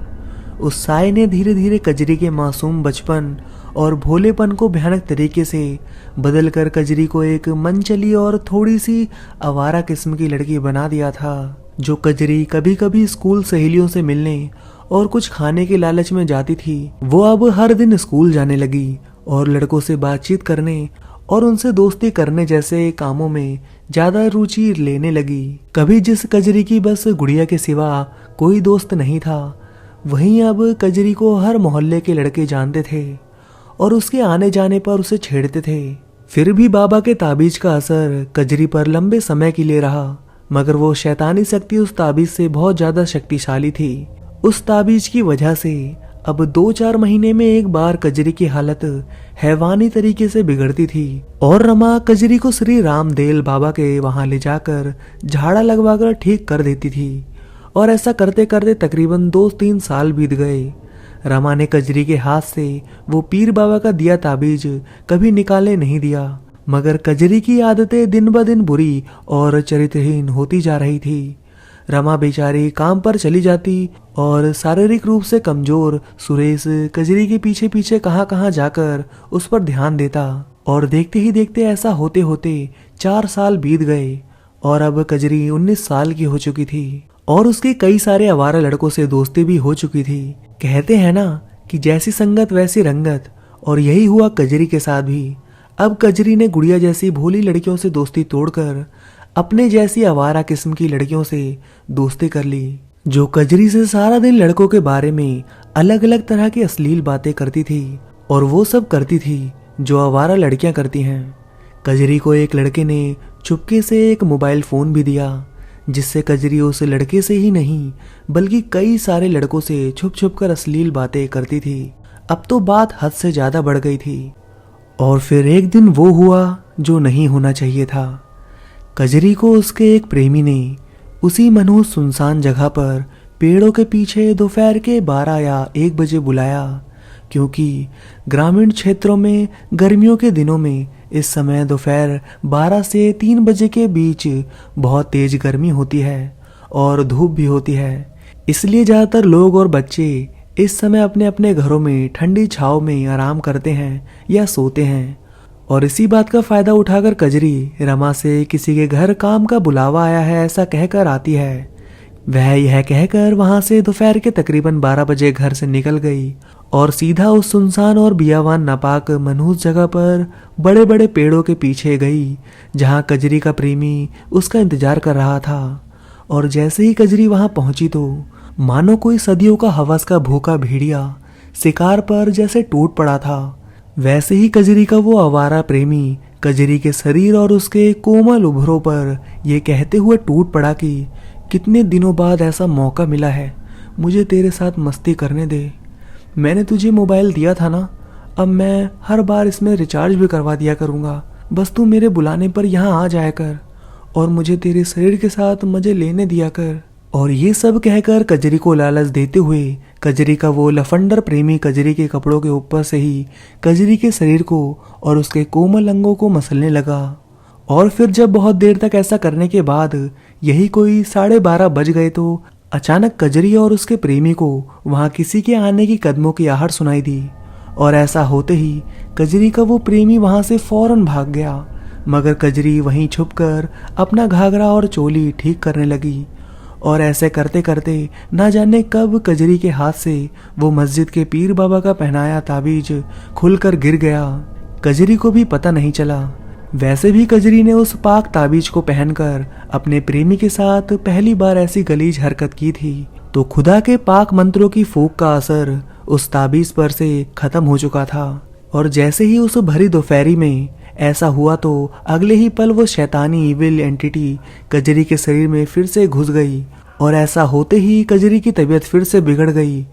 उस साए ने धीरे धीरे कजरी के मासूम बचपन और भोलेपन को भयानक तरीके से बदलकर कजरी को एक मनचली और थोड़ी सी आवारा किस्म की लड़की बना दिया था। जो कजरी कभी कभी स्कूल सहेलियों से मिलने और कुछ खाने के लालच में जाती थी, वो अब हर दिन स्कूल जाने लगी और लड़कों से बातचीत करने और उनसे दोस्ती करने जैसे कामों में ज्यादा रुचि लेने लगी। कभी जिस कजरी की बस गुड़िया के सिवा कोई दोस्त नहीं था, वहीं अब कजरी को हर मोहल्ले के लड़के जानते थे और उसके आने जाने पर उसे छेड़ते थे। फिर भी बाबा के ताबीज का असर कजरी पर लंबे समय के लिए रहा, मगर वो शैतानी शक्ति उस ताबीज से बहुत ज्यादा शक्तिशाली थी। उस ताबीज की वजह से अब 2-4 महीने में एक बार कजरी की हालत हैवानी तरीके से बिगड़ती थी और रमा कजरी को श्री रामदेल बाबा के वहां ले जाकर झाड़ा लगवाकर ठीक कर देती थी। और ऐसा करते करते तकरीबन 2-3 साल बीत गए। रमा ने कजरी के हाथ से वो पीर बाबा का दिया ताबीज कभी निकाले नहीं दिया, मगर कजरी की आदतें दिन ब दिन बुरी और चरित्रहीन होती जा रही थी। रमा बेचारी काम पर चली जाती और शारीरिक रूप से कमजोर सुरेश कजरी के पीछे पीछे कहां कहां जाकर उस पर ध्यान देता। और देखते ही देखते ऐसा होते होते 4 साल बीत गए और अब कजरी 19 साल की हो चुकी थी और उसके कई सारे आवारा लड़कों से दोस्ती भी हो चुकी थी। कहते हैं ना कि जैसी संगत वैसी रंगत, और यही हुआ कजरी के साथ भी। अब कजरी ने गुड़िया जैसी भोली लड़कियों से दोस्ती तोड़कर अपने जैसी आवारा किस्म की लड़कियों से दोस्ती कर ली, जो कजरी से सारा दिन लड़कों के बारे में अलग अलग तरह की अश्लील बातें करती थी और वो सब करती थी जो आवारा लड़कियां करती हैं। कजरी को एक लड़के ने चुपके से एक मोबाइल फोन भी दिया, जिससे कजरी उस लड़के से ही नहीं बल्कि कई सारे लड़कों से छुप छुप कर अश्लील बातें करती थी। अब तो बात हद से ज्यादा बढ़ गई थी और फिर एक दिन वो हुआ जो नहीं होना चाहिए था। कजरी को उसके एक प्रेमी ने उसी मनहूस सुनसान जगह पर पेड़ों के पीछे दोपहर के 12 या 1 बजे बुलाया, क्योंकि ग्रामीण क्षेत्रों में गर्मियों के दिनों में इस समय दोपहर 12 से 3 बजे के बीच बहुत तेज गर्मी होती है और धूप भी होती है। इसलिए ज्यादातर लोग और बच्चे इस समय अपने अपने घरों में ठंडी छांव में आराम करते हैं या सोते हैं। और इसी बात का फायदा उठाकर कजरी रमा से किसी के घर काम का बुलावा आया है ऐसा कहकर आती है। वह यह कहकर वहां से दोपहर के तकरीबन 12 बजे घर से निकल गई और सीधा उस सुनसान और बियावान नापाक मनहूस जगह पर बड़े बड़े पेड़ों के पीछे गई, जहां कजरी का प्रेमी उसका इंतजार कर रहा था। और जैसे ही कजरी वहां पहुंची तो मानो कोई सदियों का हवस का भूखा भेड़िया शिकार पर जैसे टूट पड़ा था, वैसे ही कजरी का वो आवारा प्रेमी कजरी के शरीर और उसके कोमल उभरों पर ये कहते हुए टूट पड़ा कि कितने दिनों बाद ऐसा मौका मिला है, मुझे तेरे साथ मस्ती करने दे। मैंने तुझे मोबाइल दिया था ना, अब मैं हर बार इसमें रिचार्ज भी करवा दिया करूँगा, बस तू मेरे बुलाने पर यहाँ आ जाया कर और मुझे तेरे शरीर के साथ मजे लेने दिया कर। और ये सब कहकर कजरी को लालच देते हुए कजरी का वो लफंडर प्रेमी कजरी के कपड़ों के ऊपर से ही कजरी के शरीर को और उसके कोमल अंगों को मसलने लगा। और फिर जब बहुत देर तक ऐसा करने के बाद यही कोई 12:30 बज गए तो अचानक कजरी और उसके प्रेमी को वहां किसी के आने की कदमों की आहट सुनाई दी। और ऐसा होते ही कजरी का वो प्रेमी वहां से फौरन भाग गया, मगर कजरी वहीं छुपकर अपना घाघरा और चोली ठीक करने लगी। और ऐसे करते करते ना जाने कब कजरी के हाथ से वो मस्जिद के पीर बाबा का पहनाया ताबीज खुलकर गिर गया। कजरी को भी पता नहीं चला। वैसे भी कजरी ने उस पाक ताबीज को पहनकर अपने प्रेमी के साथ पहली बार ऐसी गलीज हरकत की थी, तो खुदा के पाक मंत्रों की फूंक का असर उस ताबीज पर से खत्म हो चुका था। और जैसे ही उस भरी दोपहरी में ऐसा हुआ तो अगले ही पल वो शैतानी इविल एंटिटी कजरी के शरीर में फिर से घुस गई। और ऐसा होते ही कजरी की तबीयत फिर से बिगड़ गई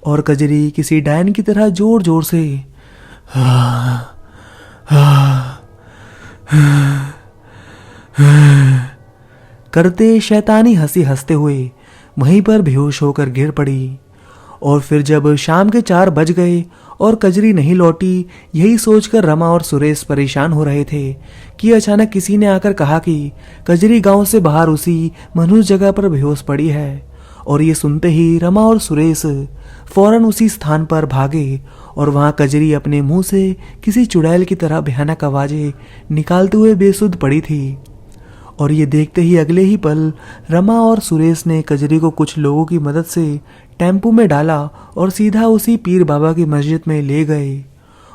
और कजरी किसी डायन की तरह जोर जोर से करते शैतानी हंसी हंसते हुए वहीं पर बेहोश होकर गिर पड़ी। और फिर जब शाम के 4 बज गए और कजरी नहीं लौटी, यही सोचकर रमा और सुरेश परेशान हो रहे थे कि अचानक किसी ने आकर कहा कि कजरी गांव से बाहर उसी मनहूस जगह पर बेहोश पड़ी है। और ये सुनते ही रमा और सुरेश फौरन उसी स्थान पर भागे और वहां कजरी अपने मुंह से किसी चुड़ैल की तरह भयानक आवाजें निकालते हुए बेसुध पड़ी थी। और ये देखते ही अगले ही पल रमा और सुरेश ने कजरी को कुछ लोगों की मदद से टेम्पो में डाला और सीधा उसी पीर बाबा की मस्जिद में ले गए।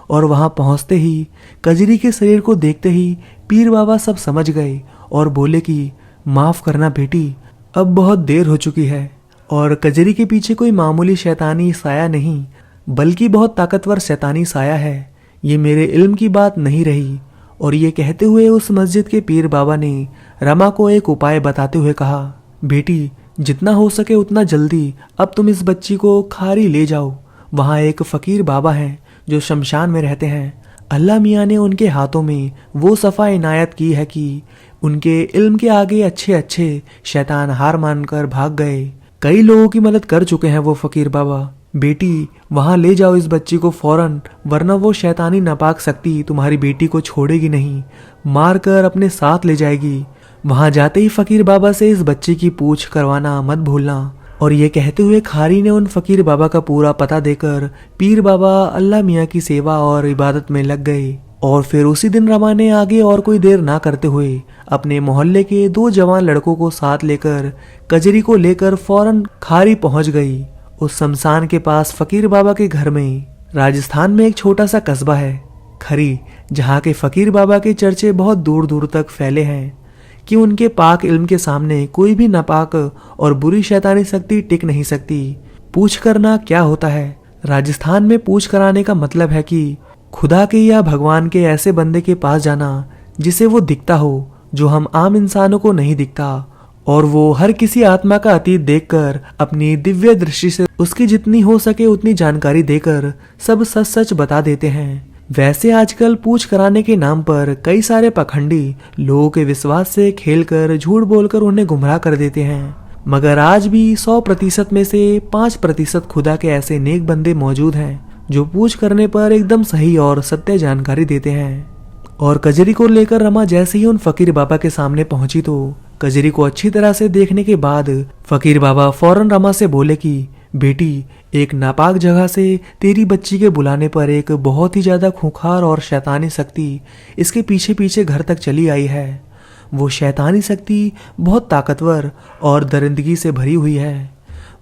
और वहां पहुंचते ही कजरी के शरीर को देखते ही पीर बाबा सब समझ गए और बोले कि माफ करना बेटी, अब बहुत देर हो चुकी है। और कजरी के पीछे कोई मामूली शैतानी साया नहीं बल्कि बहुत ताकतवर शैतानी साया है, ये मेरे इल्म की बात नहीं रही। और ये कहते हुए उस मस्जिद के पीर बाबा ने रमा को एक उपाय बताते हुए कहा, बेटी जितना हो सके उतना जल्दी अब तुम इस बच्ची को खारी ले जाओ। वहाँ एक फकीर बाबा हैं जो शमशान में रहते हैं। अल्लाह मियाँ ने उनके हाथों में वो सफ़ा इनायत की है कि उनके इल्म के आगे अच्छे अच्छे शैतान हार मानकर भाग गए। कई लोगों की मदद कर चुके हैं वो फकीर बाबा। बेटी वहां ले जाओ इस बच्ची को फौरन, वरना वो शैतानी नापाक शक्ति तुम्हारी बेटी को छोड़ेगी नहीं, मार कर अपने साथ ले जाएगी। वहां जाते ही फकीर बाबा से इस बच्ची की पूछ करवाना मत भूलना। और ये कहते हुए खारी ने उन फकीर बाबा का पूरा पता देकर पीर बाबा अल्लाह मियाँ की सेवा और इबादत में लग गए। और फिर उसी दिन रमा ने आगे और कोई देर ना करते हुए अपने मोहल्ले के 2 जवान लड़कों को साथ लेकर कजरी को लेकर फौरन खारी पहुंच गई। उस शमशान के पास फकीर बाबा के घर में राजस्थान में एक छोटा सा कस्बा है खरी, जहाँ के फकीर बाबा के चर्चे बहुत दूर दूर तक फैले हैं कि उनके पाक इल्म के सामने कोई भी नापाक और बुरी शैतानी शक्ति टिक नहीं सकती। पूछ करना क्या होता है? राजस्थान में पूछ कराने का मतलब है कि खुदा के या भगवान के ऐसे बंदे के पास जाना जिसे वो दिखता हो, जो हम आम इंसानों को नहीं दिखता, और वो हर किसी आत्मा का अतीत देखकर अपनी दिव्य दृष्टि से उसकी जितनी हो सके उतनी जानकारी देकर सब सच सच बता देते हैं। वैसे आजकल पूछ कराने के नाम पर कई सारे पखंडी लोगों के विश्वास से खेलकर झूठ बोलकर उन्हें गुमराह कर देते हैं, मगर आज भी 100% में से 5% खुदा के ऐसे नेक बंदे मौजूद हैं जो पूछ करने पर एकदम सही और सत्य जानकारी देते हैं। और कजरी को लेकर रमा जैसे ही उन फकीर बाबा के सामने पहुंची तो कजरी को अच्छी तरह से देखने के बाद फकीर बाबा फौरन रमा से बोले कि बेटी, एक नापाक जगह से तेरी बच्ची के बुलाने पर एक बहुत ही ज्यादा खूंखार और शैतानी शक्ति इसके पीछे पीछे घर तक चली आई है। वो शैतानी शक्ति बहुत ताकतवर और दरिंदगी से भरी हुई है।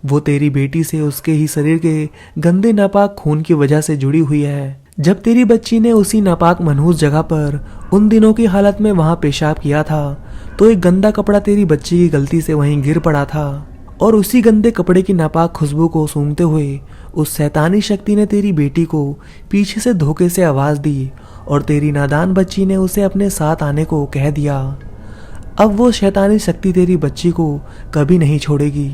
वो तेरी बेटी से उसके ही शरीर के गंदे नापाक खून की वजह से जुड़ी हुई है। जब तेरी बच्ची ने उसी नापाक मनहूस जगह पर उन दिनों की हालत में वहां पेशाब किया था तो एक गंदा कपड़ा तेरी बच्ची की गलती से वहीं गिर पड़ा था, और उसी गंदे कपड़े की नापाक खुशबू को सूंघते हुए उस शैतानी शक्ति ने तेरी बेटी को पीछे से धोखे से आवाज दी और तेरी नादान बच्ची ने उसे अपने साथ आने को कह दिया। अब वो शैतानी शक्ति तेरी बच्ची को कभी नहीं छोड़ेगी।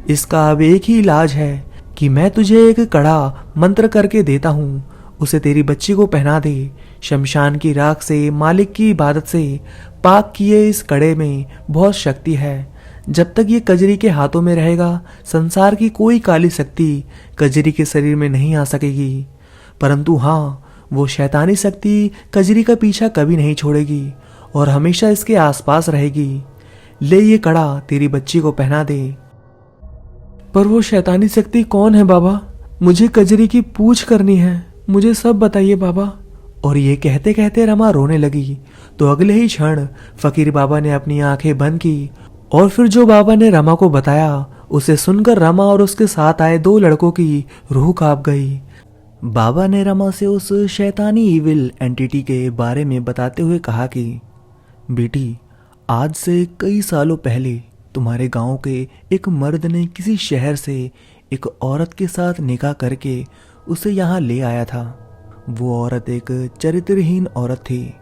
इसका अब एक ही इलाज है कि मैं तुझे एक कड़ा मंत्र करके देता हूँ, उसे तेरी बच्ची को पहना दे। शमशान की राख से, मालिक की इबादत से पाक किए इस कड़े में बहुत शक्ति है। जब तक ये कजरी के हाथों में रहेगा, संसार की कोई काली शक्ति कजरी के शरीर में नहीं आ सकेगी। परंतु हाँ, वो शैतानी शक्ति कजरी का पीछा कभी नहीं छोड़ेगी और हमेशा इसके आसपास रहेगी। ले ये कड़ा तेरी बच्ची को पहना दे। पर वो शैतानी शक्ति कौन है बाबा? मुझे कजरी की पूछ करनी है, मुझे सब बताइए बाबा। और ये कहते कहते रमा रोने लगी तो अगले ही क्षण फकीर बाबा ने अपनी आंखें बंद की और फिर जो बाबा ने रमा को बताया उसे सुनकर रमा और उसके साथ आए 2 लड़कों की रूह कांप गई। बाबा ने रमा से उस शैतानी इविल एंटिटी के बारे में बताते हुए कहा कि बेटी, आज से कई सालों पहले तुम्हारे गांव के एक मर्द ने किसी शहर से एक औरत के साथ निकाह करके उसे यहाँ ले आया था। वो औरत एक चरित्रहीन औरत थी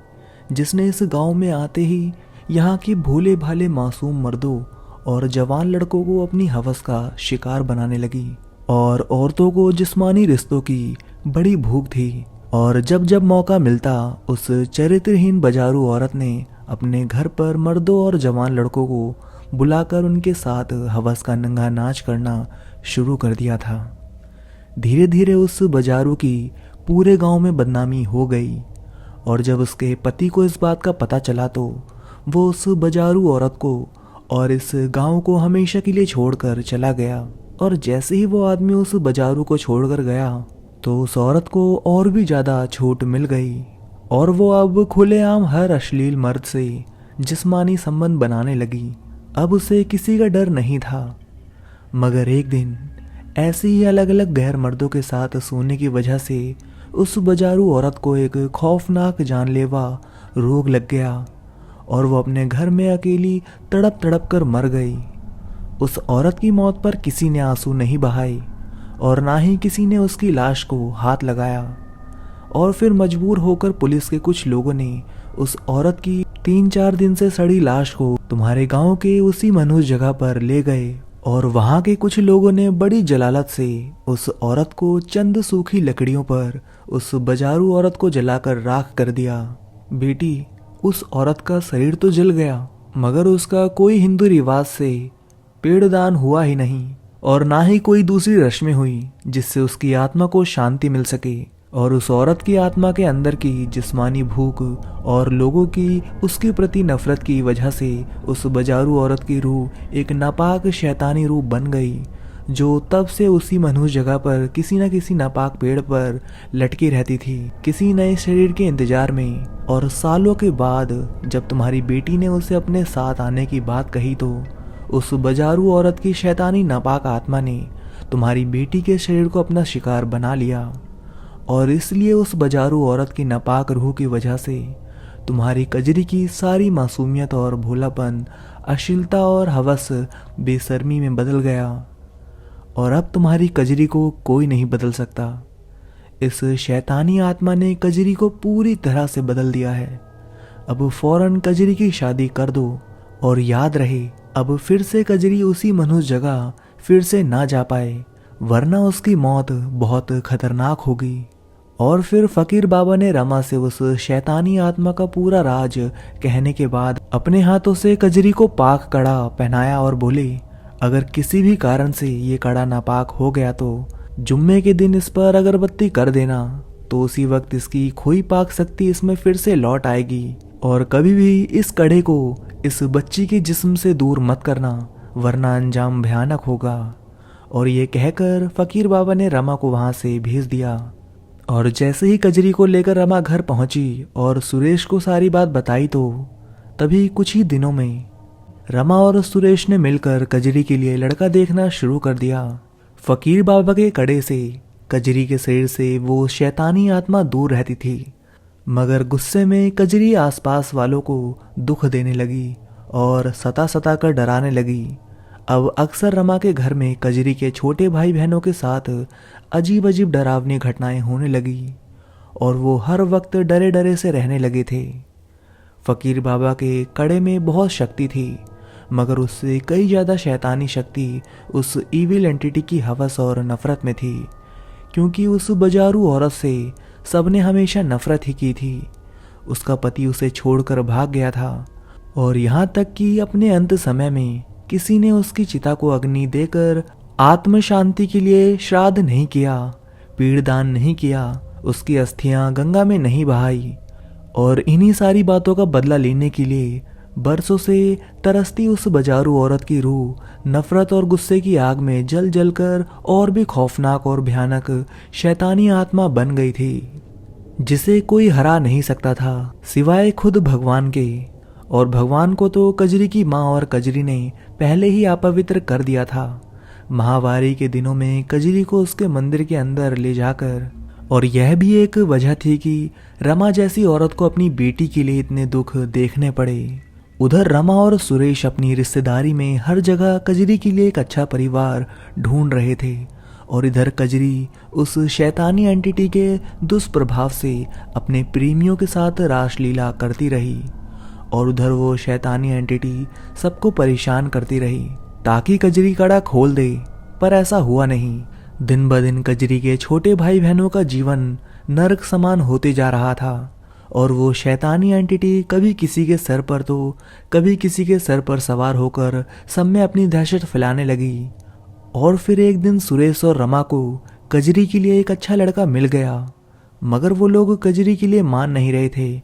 जिसने इस गांव में आते ही यहाँ के भोले भाले मासूम मर्दों और जवान लड़कों को अपनी हवस का शिकार बनाने लगी। और औरतों को जिस्मानी रिश्तों की बड़ी भूख थी और जब जब मौका मिलता उस चरित्रहीन बाजारू औरत ने अपने घर पर मर्दों और जवान लड़कों को बुलाकर उनके साथ हवस का नंगा नाच करना शुरू कर दिया था। धीरे धीरे उस बाजारू की पूरे गांव में बदनामी हो गई और जब उसके पति को इस बात का पता चला तो वो उस बाजारू औरत को और इस गांव को हमेशा के लिए छोड़कर चला गया। और जैसे ही वो आदमी उस बाजारू को छोड़कर गया तो उस औरत को और भी ज़्यादा छूट मिल गई और वो अब खुलेआम हर अश्लील मर्द से जिस्मानी संबंध बनाने लगी। अब उसे किसी का डर नहीं था। मगर एक दिन ऐसे ही अलग अलग गैर मर्दों के साथ सोने की वजह से उस बाजारू औरत को एक खौफनाक जानलेवा रोग लग गया और वो अपने घर में अकेली तड़प तड़प कर मर गई। उस औरत की मौत पर किसी ने आंसू नहीं बहाए और ना ही किसी ने उसकी लाश को हाथ लगाया। और फिर मजबूर होकर पुलिस के कुछ लोगों ने उस औरत की 3-4 दिन से सड़ी लाश को तुम्हारे गांव के उसी मनहूस जगह पर ले गए और वहां के कुछ लोगों ने बड़ी जलालत से उस औरत को चंद सूखी लकड़ियों पर उस बाजारू औरत को जलाकर राख कर दिया। बेटी, उस औरत का शरीर तो जल गया मगर उसका कोई हिंदू रिवाज से पेड़दान हुआ ही नहीं और ना ही कोई दूसरी रस्में हुई जिससे उसकी आत्मा को शांति मिल सके। और उस औरत की आत्मा के अंदर की जिस्मानी भूख और लोगों की उसके प्रति नफरत की वजह से उस बाजारू औरत की रूह एक नापाक शैतानी रूह बन गई जो तब से उसी मनहूस जगह पर किसी न किसी नापाक पेड़ पर लटकी रहती थी किसी नए शरीर के इंतजार में। और सालों के बाद जब तुम्हारी बेटी ने उसे अपने साथ आने की बात कही तो उस बाजारू औरत की शैतानी नापाक आत्मा ने तुम्हारी बेटी के शरीर को अपना शिकार बना लिया। और इसलिए उस बाजारू औरत की नापाक रूह की वजह से तुम्हारी कजरी की सारी मासूमियत और भोलापन अश्लीलता और हवस बेशर्मी में बदल गया और अब तुम्हारी कजरी को कोई नहीं बदल सकता। इस शैतानी आत्मा ने कजरी को पूरी तरह से बदल दिया है। अब फौरन कजरी की शादी कर दो और याद रहे अब फिर से कजरी उसी मनहूस जगह फिर से ना जा पाए वरना उसकी मौत बहुत खतरनाक होगी। और फिर फकीर बाबा ने रमा से उस शैतानी आत्मा का पूरा राज कहने के बाद अपने हाथों से कजरी को पाक कड़ा पहनाया और बोले, अगर किसी भी कारण से ये कड़ा नापाक हो गया तो जुम्मे के दिन इस पर अगरबत्ती कर देना तो उसी वक्त इसकी खोई पाक शक्ति इसमें फिर से लौट आएगी। और कभी भी इस कड़े को इस बच्ची के जिस्म से दूर मत करना वरना अंजाम भयानक होगा। और ये कहकर फकीर बाबा ने रमा को वहां से भेज दिया। और जैसे ही कजरी को लेकर रमा घर पहुंची और सुरेश को सारी बात बताई तो तभी कुछ ही दिनों में रमा और सुरेश ने मिलकर कजरी के लिए लड़का देखना शुरू कर दिया। फकीर बाबा के कड़े से कजरी के शरीर से वो शैतानी आत्मा दूर रहती थी मगर गुस्से में कजरी आसपास वालों को दुख देने लगी और सता सता कर डराने लगी। अब अक्सर रमा के घर में कजरी के छोटे भाई बहनों के साथ अजीब अजीब डरावनी घटनाएं होने लगी और वो हर वक्त डरे डरे से रहने लगे थे। फकीर बाबा के कड़े में बहुत शक्ति थी मगर उससे कई ज़्यादा शैतानी शक्ति उस ईविल एंटिटी की हवस और नफरत में थी क्योंकि उस बाजारू औरत से सबने हमेशा नफरत ही की थी। उसका पति उसे छोड़कर भाग गया था और यहाँ तक कि अपने अंत समय में किसी ने उसकी चिता को अग्नि देकर आत्म शांति के लिए श्राद्ध नहीं किया, पीड़दान नहीं किया, उसकी अस्थियां गंगा में नहीं बहाई। और इन्हीं सारी बातों का बदला लेने के लिए बरसों से तरसती उस बाजारू औरत की रूह नफरत और गुस्से की आग में जल जल कर और भी खौफनाक और भयानक शैतानी आत्मा बन गई थी जिसे कोई हरा नहीं सकता था सिवाय खुद भगवान के। और भगवान को तो कजरी की माँ और कजरी ने पहले ही अपवित्र कर दिया था। महावारी के दिनों में कजरी को उसके मंदिर के अंदर ले जाकर, और यह भी एक वजह थी कि रमा जैसी औरत को अपनी बेटी के लिए इतने दुख देखने पड़े। उधर रमा और सुरेश अपनी रिश्तेदारी में हर जगह कजरी के लिए एक अच्छा परिवार ढूंढ रहे थे और इधर कजरी उस शैतानी एंटिटी के दुष्प्रभाव से अपने प्रेमियों के साथ रासलीला करती रही और उधर वो शैतानी एंटिटी सबको परेशान करती रही ताकि कजरी कड़ा खोल दे, पर ऐसा हुआ नहीं। दिन ब दिन कजरी के छोटे भाई बहनों का जीवन नरक समान होते जा रहा था और वो शैतानी एंटिटी कभी किसी के सर पर तो कभी किसी के सर पर सवार होकर सब में अपनी दहशत फैलाने लगी। और फिर एक दिन सुरेश और रमा को कजरी के लिए एक अच्छा लड़का मिल गया, मगर वो लोग कजरी के लिए मान नहीं रहे थे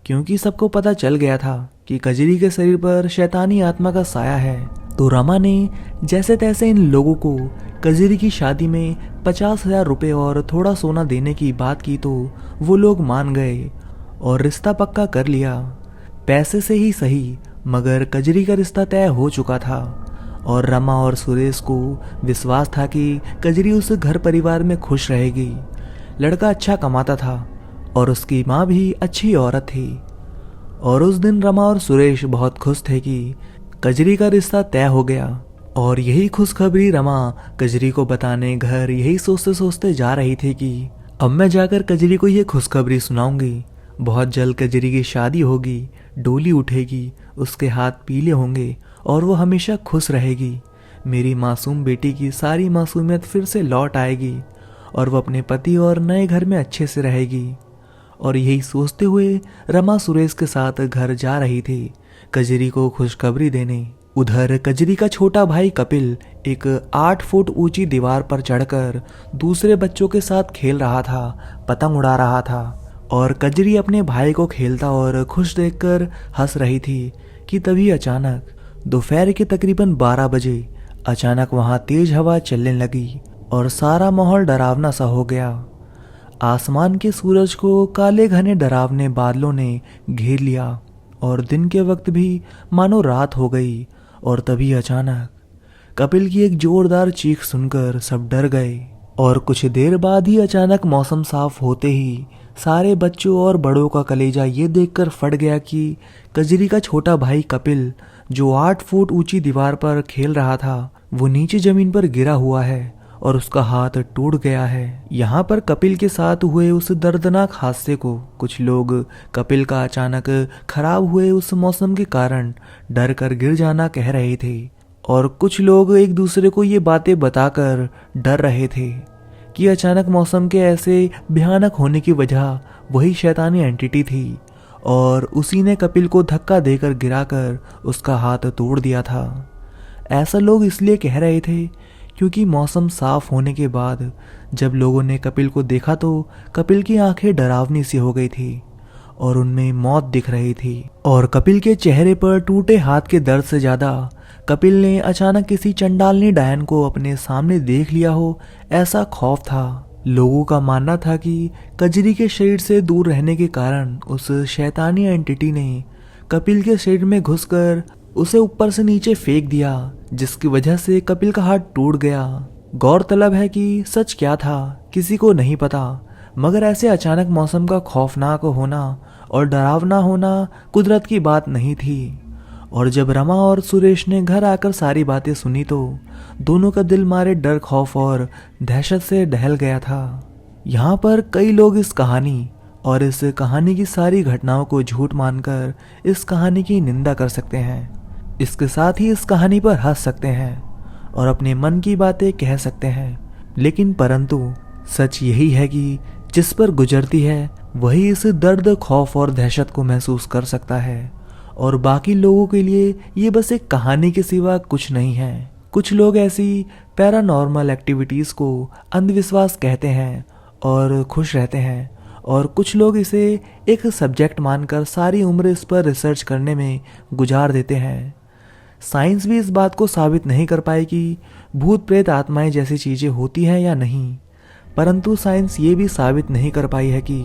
क्योंकि सबको पता चल गया था कि कजरी के शरीर पर शैतानी आत्मा का साया है। तो रमा ने जैसे तैसे इन लोगों को कजरी की शादी में 50,000 रुपये और थोड़ा सोना देने की बात की तो वो लोग मान गए और रिश्ता पक्का कर लिया। पैसे से ही सही, मगर कजरी का रिश्ता तय हो चुका था और रमा और सुरेश को विश्वास था कि कजरी उस घर परिवार में खुश रहेगी। लड़का अच्छा कमाता था और उसकी माँ भी अच्छी औरत थी। और उस दिन रमा और सुरेश बहुत खुश थे कि कजरी का रिश्ता तय हो गया। और यही खुशखबरी रमा कजरी को बताने घर यही सोचते सोचते जा रही थी कि अब मैं जाकर कजरी को ये खुशखबरी सुनाऊंगी। बहुत जल्द कजरी की शादी होगी, डोली उठेगी, उसके हाथ पीले होंगे और वो हमेशा खुश रहेगी। मेरी मासूम बेटी की सारी मासूमियत फिर से लौट आएगी और वो अपने पति और नए घर में अच्छे से रहेगी। और यही सोचते हुए रमा सुरेश के साथ घर जा रही थी कजरी को खुशखबरी देने। उधर कजरी का छोटा भाई कपिल एक 8 फुट ऊंची दीवार पर चढ़कर दूसरे बच्चों के साथ खेल रहा था, पतंग उड़ा रहा था। और कजरी अपने भाई को खेलता और खुश देखकर हंस रही थी कि तभी अचानक दोपहर के तकरीबन 12 बजे अचानक वहां तेज हवा चलने लगी और सारा माहौल डरावना सा हो गया। आसमान के सूरज को काले घने डरावने बादलों ने घेर लिया और दिन के वक्त भी मानो रात हो गई। और तभी अचानक कपिल की एक जोरदार चीख सुनकर सब डर गए। और कुछ देर बाद ही अचानक मौसम साफ होते ही सारे बच्चों और बड़ों का कलेजा ये देखकर फट गया कि कजरी का छोटा भाई कपिल जो 8 फुट ऊंची दीवार पर खेल रहा था वो नीचे जमीन पर गिरा हुआ है और उसका हाथ टूट गया है। यहाँ पर कपिल के साथ हुए उस दर्दनाक हादसे को कुछ लोग कपिल का अचानक खराब हुए उस मौसम के कारण डर कर गिर जाना कह रहे थे और कुछ लोग एक दूसरे को ये बातें बताकर डर रहे थे कि अचानक मौसम के ऐसे भयानक होने की वजह वही शैतानी एंटिटी थी और उसी ने कपिल को धक्का देकर गिराकर उसका हाथ तोड़ दिया था। ऐसा लोग इसलिए कह रहे थे क्योंकि मौसम साफ होने के बाद जब लोगों ने कपिल को देखा तो कपिल की आंखें डरावनी सी हो गई थी और उनमें मौत दिख रही थी। और कपिल के चेहरे पर टूटे हाथ के दर्द से ज्यादा कपिल ने अचानक किसी चंडालनी डायन को अपने सामने देख लिया हो ऐसा खौफ था। लोगों का मानना था कि कजरी के शरीर से दूर रहने के कारण उस शैतानी एंटिटी ने कपिल के शरीर में घुसकर उसे ऊपर से नीचे फेंक दिया, जिसकी वजह से कपिल का हाथ टूट गया। गौरतलब है कि सच क्या था किसी को नहीं पता, मगर ऐसे अचानक मौसम का खौफनाक होना और डरावना होना कुदरत की बात नहीं थी। और जब रमा और सुरेश ने घर आकर सारी बातें सुनी तो दोनों का दिल मारे डर, खौफ और दहशत से दहल गया था। यहाँ पर कई लोग इस कहानी और इस कहानी की सारी घटनाओं को झूठ मानकर इस कहानी की निंदा कर सकते हैं। इसके साथ ही इस कहानी पर हंस सकते हैं और अपने मन की बातें कह सकते हैं, लेकिन परंतु सच यही है कि जिस पर गुजरती है वही इस दर्द, खौफ और दहशत को महसूस कर सकता है और बाकी लोगों के लिए ये बस एक कहानी के सिवा कुछ नहीं है। कुछ लोग ऐसी पैरानॉर्मल एक्टिविटीज को अंधविश्वास कहते हैं और खुश रहते हैं और कुछ लोग इसे एक सब्जेक्ट मानकर सारी उम्र इस पर रिसर्च करने में गुजार देते हैं। साइंस भी इस बात को साबित नहीं कर पाई कि भूत प्रेत आत्माएं जैसी चीजें होती हैं या नहीं, परंतु साइंस ये भी साबित नहीं कर पाई है कि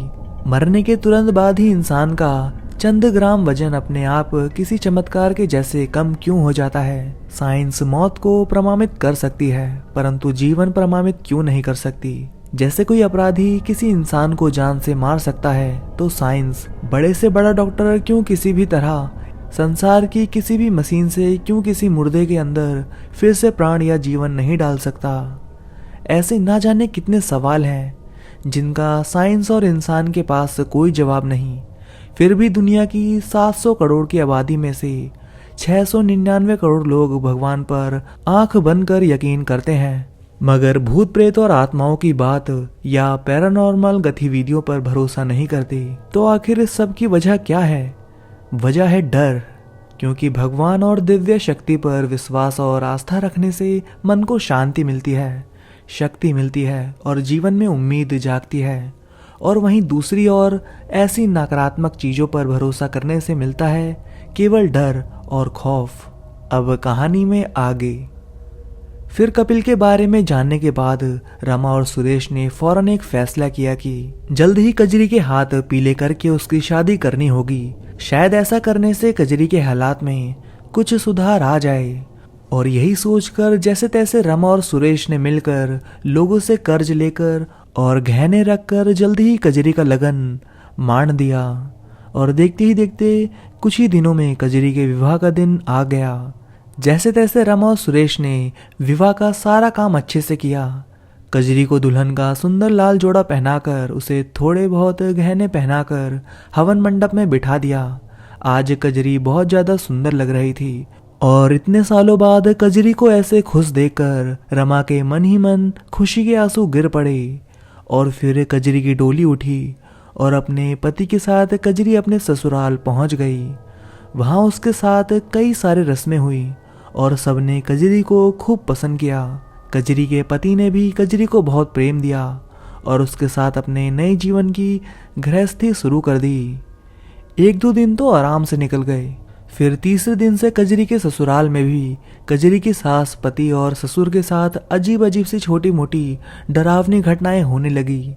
मरने के तुरंत बाद ही इंसान का चंद ग्राम वजन अपने आप किसी चमत्कार के जैसे कम क्यों हो जाता है। साइंस मौत को प्रमाणित कर सकती है परंतु जीवन प्रमाणित क्यों नहीं कर सकती। जैसे कोई अपराधी किसी इंसान को जान से मार सकता है तो साइंस बड़े से बड़ा डॉक्टर क्यों किसी भी तरह संसार की किसी भी मशीन से क्यों किसी मुर्दे के अंदर फिर से प्राण या जीवन नहीं डाल सकता। ऐसे ना जाने कितने सवाल हैं जिनका साइंस और इंसान के पास कोई जवाब नहीं। फिर भी दुनिया की 700 करोड़ की आबादी में से 699 करोड़ लोग भगवान पर आंख बंद कर यकीन करते हैं, मगर भूत प्रेत और आत्माओं की बात या पैरानॉर्मल गतिविधियों पर भरोसा नहीं करते। तो आखिर इस सब की वजह क्या है? वजह है डर, क्योंकि भगवान और दिव्य शक्ति पर विश्वास और आस्था रखने से मन को शांति मिलती है, शक्ति मिलती है और जीवन में उम्मीद जागती है। और वहीं दूसरी ओर ऐसी नकारात्मक चीजों पर भरोसा करने से मिलता है केवल डर और खौफ। अब कहानी में आगे। फिर कपिल के बारे में जानने के बाद रमा और सुरेश ने फौरन एक फैसला किया कि जल्द ही कजरी के हाथ पीले करके उसकी शादी करनी होगी। शायद ऐसा करने से कजरी के हालात में कुछ सुधार आ जाए। और यही सोचकर जैसे तैसे रमा और सुरेश ने मिलकर लोगों से कर्ज लेकर और गहने रखकर जल्द ही कजरी का लगन मान दिया। और देखते ही देखते कुछ ही दिनों में कजरी के विवाह का दिन आ गया। जैसे तैसे रमा और सुरेश ने विवाह का सारा काम अच्छे से किया। कजरी को दुल्हन का सुंदर लाल जोड़ा पहनाकर उसे थोड़े बहुत गहने पहनाकर हवन मंडप में बिठा दिया। आज कजरी बहुत ज्यादा सुंदर लग रही थी और इतने सालों बाद कजरी को ऐसे खुश देखकर रमा के मन ही मन खुशी के आंसू गिर पड़े। और फिर कजरी की डोली उठी और अपने पति के साथ कजरी अपने ससुराल पहुंच गई। वहां उसके साथ कई सारे रस्में हुई और सबने कजरी को खूब पसंद किया। कजरी के पति ने भी कजरी को बहुत प्रेम दिया और उसके साथ अपने नए जीवन की गृहस्थी शुरू कर दी। 1-2 दिन तो आराम से निकल गए। फिर तीसरे दिन से कजरी के ससुराल में भी कजरी की सास, पति और ससुर के साथ अजीब अजीब सी छोटी मोटी डरावनी घटनाएं होने लगी।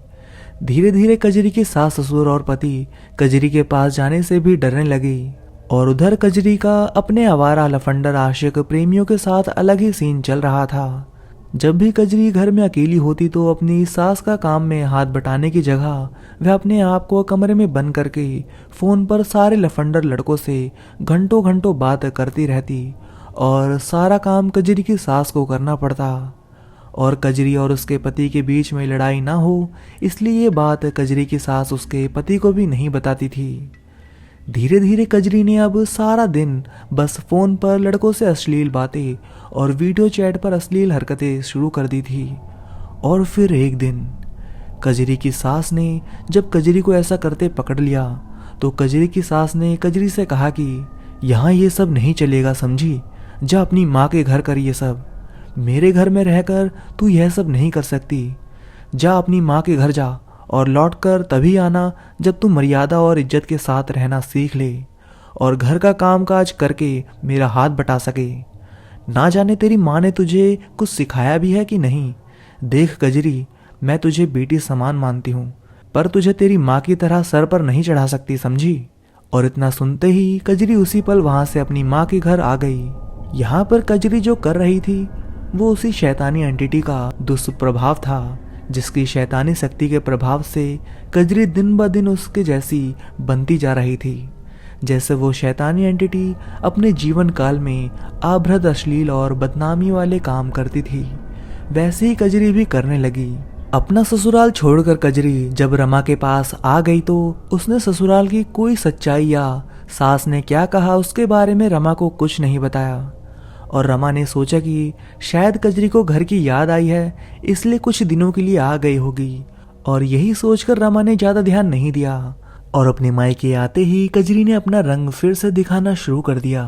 धीरे धीरे कजरी की सास, ससुर और पति कजरी के पास जाने से भी डरने लगी। और उधर कजरी का अपने आवारा लफंडर आशिक प्रेमियों के साथ अलग ही सीन चल रहा था। जब भी कजरी घर में अकेली होती तो अपनी सास का काम में हाथ बटाने की जगह वह अपने आप को कमरे में बंद करके फोन पर सारे लफंडर लड़कों से घंटों घंटों बात करती रहती और सारा काम कजरी की सास को करना पड़ता। और कजरी और उसके पति के बीच में लड़ाई ना हो इसलिए ये बात कजरी की सास उसके पति को भी नहीं बताती थी। धीरे धीरे कजरी ने अब सारा दिन बस फोन पर लड़कों से अश्लील बातें और वीडियो चैट पर अश्लील हरकतें शुरू कर दी थी। और फिर एक दिन कजरी की सास ने जब कजरी को ऐसा करते पकड़ लिया तो कजरी की सास ने कजरी से कहा कि यहाँ ये सब नहीं चलेगा, समझी? जा अपनी माँ के घर कर ये सब। मेरे घर में रहकर तू यह सब नहीं कर सकती। जा अपनी माँ के घर जा और लौटकर तभी आना जब तू मर्यादा और इज्जत के साथ रहना सीख ले और घर का काम काज करके मेरा हाथ बटा सके। ना जाने तेरी माँ ने तुझे कुछ सिखाया भी है कि नहीं। देख कजरी, मैं तुझे बेटी समान मानती हूँ, पर तुझे तेरी माँ की तरह सर पर नहीं चढ़ा सकती, समझी? और इतना सुनते ही कजरी उसी पल वहां से अपनी माँ के घर आ गई। यहाँ पर कजरी जो कर रही थी वो उसी शैतानी एंटिटी का दुष्प्रभाव था, जिसकी शैतानी शक्ति के प्रभाव से कजरी दिन ब दिन उसके जैसी बनती जा रही थी। जैसे वो शैतानी एंटिटी अपने जीवन काल में आभ्रत, अश्लील और बदनामी वाले काम करती थी, वैसे ही कजरी भी करने लगी। अपना ससुराल छोड़कर कजरी जब रमा के पास आ गई तो उसने ससुराल की कोई सच्चाई या सास ने क्या कहा उसके बारे में रमा को कुछ नहीं बताया। और रमा ने सोचा कि शायद कजरी को घर की याद आई है इसलिए कुछ दिनों के लिए आ गई होगी। और यही सोचकर रमा ने ज्यादा ध्यान नहीं दिया। और अपने मायके आते ही कजरी ने अपना रंग फिर से दिखाना शुरू कर दिया।